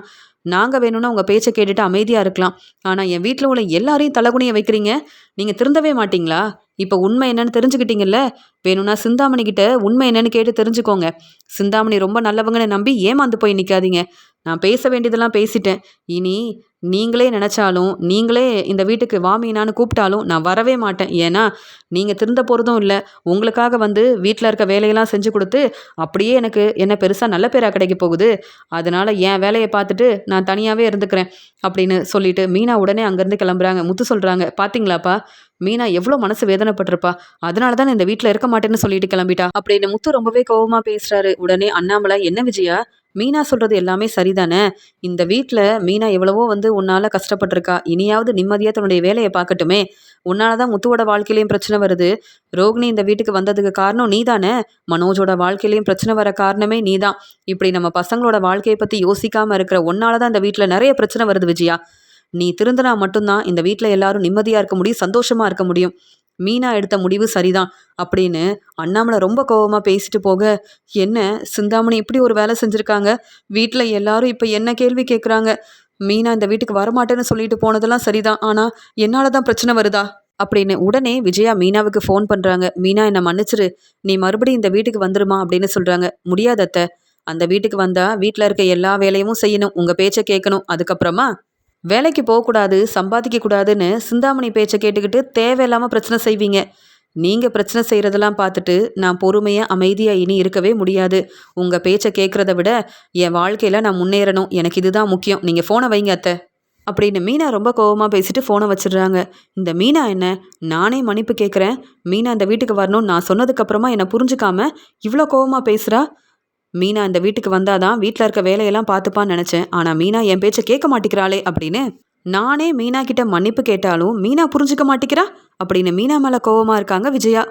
நாங்க வேணும்னா உங்க பேச்ச கேட்டுட்டு அமைதியா இருக்கலாம். ஆனா என் வீட்ல உள்ள எல்லாரையும் தலகுனிய வைக்கிறீங்க. நீங்க திருந்தவே மாட்டீங்களா? இப்ப உண்மை என்னன்னு தெரிஞ்சுக்கிட்டீங்கல்ல? வேணும்னா சிந்தாமணி கிட்ட உண்மை என்னன்னு கேட்டு தெரிஞ்சுக்கோங்க. சிந்தாமணி ரொம்ப நல்லவங்கன்னு நம்பி ஏமாந்து போய் நிக்காதீங்க. நான் பேச வேண்டியதெல்லாம் பேசிட்டேன். இனி நீங்களே நெனச்சாலும், நீங்களே இந்த வீட்டுக்கு வா மீனான்னு கூப்பிட்டாலும் நான் வரவே மாட்டேன். ஏன்னா, நீங்க திருந்த போறதும் இல்ல. உங்களுக்காக வந்து வீட்ல இருக்க வேலையெல்லாம் செஞ்சு குடுத்து, அப்படியே எனக்கு என்ன பெருசா நல்ல பேரா கிடைக்க போகுது. அதனால என் வேலைய பார்த்துட்டு நான் தனியாவே இருந்துக்கிறேன்." அப்படின்னு சொல்லிட்டு மீனா உடனே அங்கேருந்து கிளம்புறாங்க. முத்து சொல்றாங்க, "பாத்தீங்களாப்பா? மீனா எவ்ளோ மனசு வேதனைப்பட்டுருப்பா. அதனால தான் இந்த வீட்ல இருக்க மாட்டேன்னு சொல்லிட்டு கிளம்பிட்டா." அப்படின்னு முத்து ரொம்பவே கோவமா பேசுறாரு. உடனே அண்ணாமலை, "என்ன விஜயா? மீனா சொல்றது எல்லாமே சரிதானே? இந்த வீட்ல மீனா எவ்வளவோ வந்து உன்னால கஷ்டப்பட்டுருக்கா. இனியாவது நிம்மதியா தன்னுடைய வேலைய பார்க்கட்டுமே! உன்னால தான் முத்துவோட வாழ்க்கையிலயும் பிரச்சனை வருது. ரோகிணி இந்த வீட்டுக்கு வந்ததுக்கு காரணம் நீ தானே! மனோஜோட வாழ்க்கையிலயும் பிரச்சனை வர காரணமே நீ தான். இப்படி நம்ம பசங்களோட வாழ்க்கைய பத்தி யோசிக்காம இருக்கிற உன்னால தான் இந்த வீட்ல நெறைய பிரச்சனை வருது விஜயா. நீ திருந்துனா மட்டும் தான் இந்த வீட்ல எல்லாரும் நிம்மதியா இருக்க முடியும், சந்தோஷமா இருக்க முடியும். மீனா எடுத்த முடிவு சரிதான்." அப்படின்னு அண்ணாமலை ரொம்ப கோவமா பேசிட்டு போக, "என்ன சிந்தாமணி இப்படி ஒரு வேலை செஞ்சிருக்காங்க. வீட்ல எல்லாரும் இப்ப என்ன கேள்வி கேட்குறாங்க. மீனா இந்த வீட்டுக்கு வரமாட்டேன்னு சொல்லிட்டு போனதெல்லாம் சரிதான். ஆனா என்னால தான் பிரச்சனை வருதா?" அப்படின்னு உடனே விஜயா மீனாவுக்கு ஃபோன் பண்றாங்க. "மீனா, என்ன மன்னிச்சிரு. நீ மறுபடியும் இந்த வீட்டுக்கு வந்துருமா" அப்படின்னு சொல்றாங்க. "முடியாது அத்த. அந்த வீட்டுக்கு வந்தா வீட்ல இருக்க எல்லா வேலையும் செய்யணும். உங்க பேச்ச கேட்கணும். அதுக்கப்புறமா வேலைக்கு போகக்கூடாது, சம்பாதிக்க கூடாதுன்னு சிந்தாமணி பேச்ச கேட்டுக்கிட்டு தேவையில்லாம பிரச்சனை செய்வீங்க. நீங்க பிரச்சனை செய்றதெல்லாம் பார்த்துட்டு நான் பொறுமையா, அமைதியா இனி இருக்கவே முடியாது. உங்க பேச்ச கேட்கறத விட என் வாழ்க்கையில நான் முன்னேறணும். எனக்கு இதுதான் முக்கியம். நீங்க ஃபோன வைங்க அத்த." அப்படின்னு மீனா ரொம்ப கோவமாக பேசிட்டு ஃபோனை வச்சிடுறாங்க. இந்த மீனா என்ன, நானே மன்னிப்பு கேட்குறேன், மீனா இந்த வீட்டுக்கு வரணும்னு நான் சொன்னதுக்கப்புறமா என்னை புரிஞ்சுக்காம இவ்வளோ கோவமாக பேசுகிறா. மீனா இந்த வீட்டுக்கு வந்தாதான் வீட்டில் இருக்க வேலையெல்லாம் பார்த்துப்பான்னு நினச்சேன். ஆனால் மீனா என் பேச்சை கேட்க மாட்டேங்கிறாளே அப்படின்னு நானே மீனா கிட்ட மன்னிப்பு கேட்டாலும் மீனா புரிஞ்சுக்க மாட்டேங்கிறா அப்படின்னு மீனா மேலே கோவமாக இருக்காங்க விஜயா.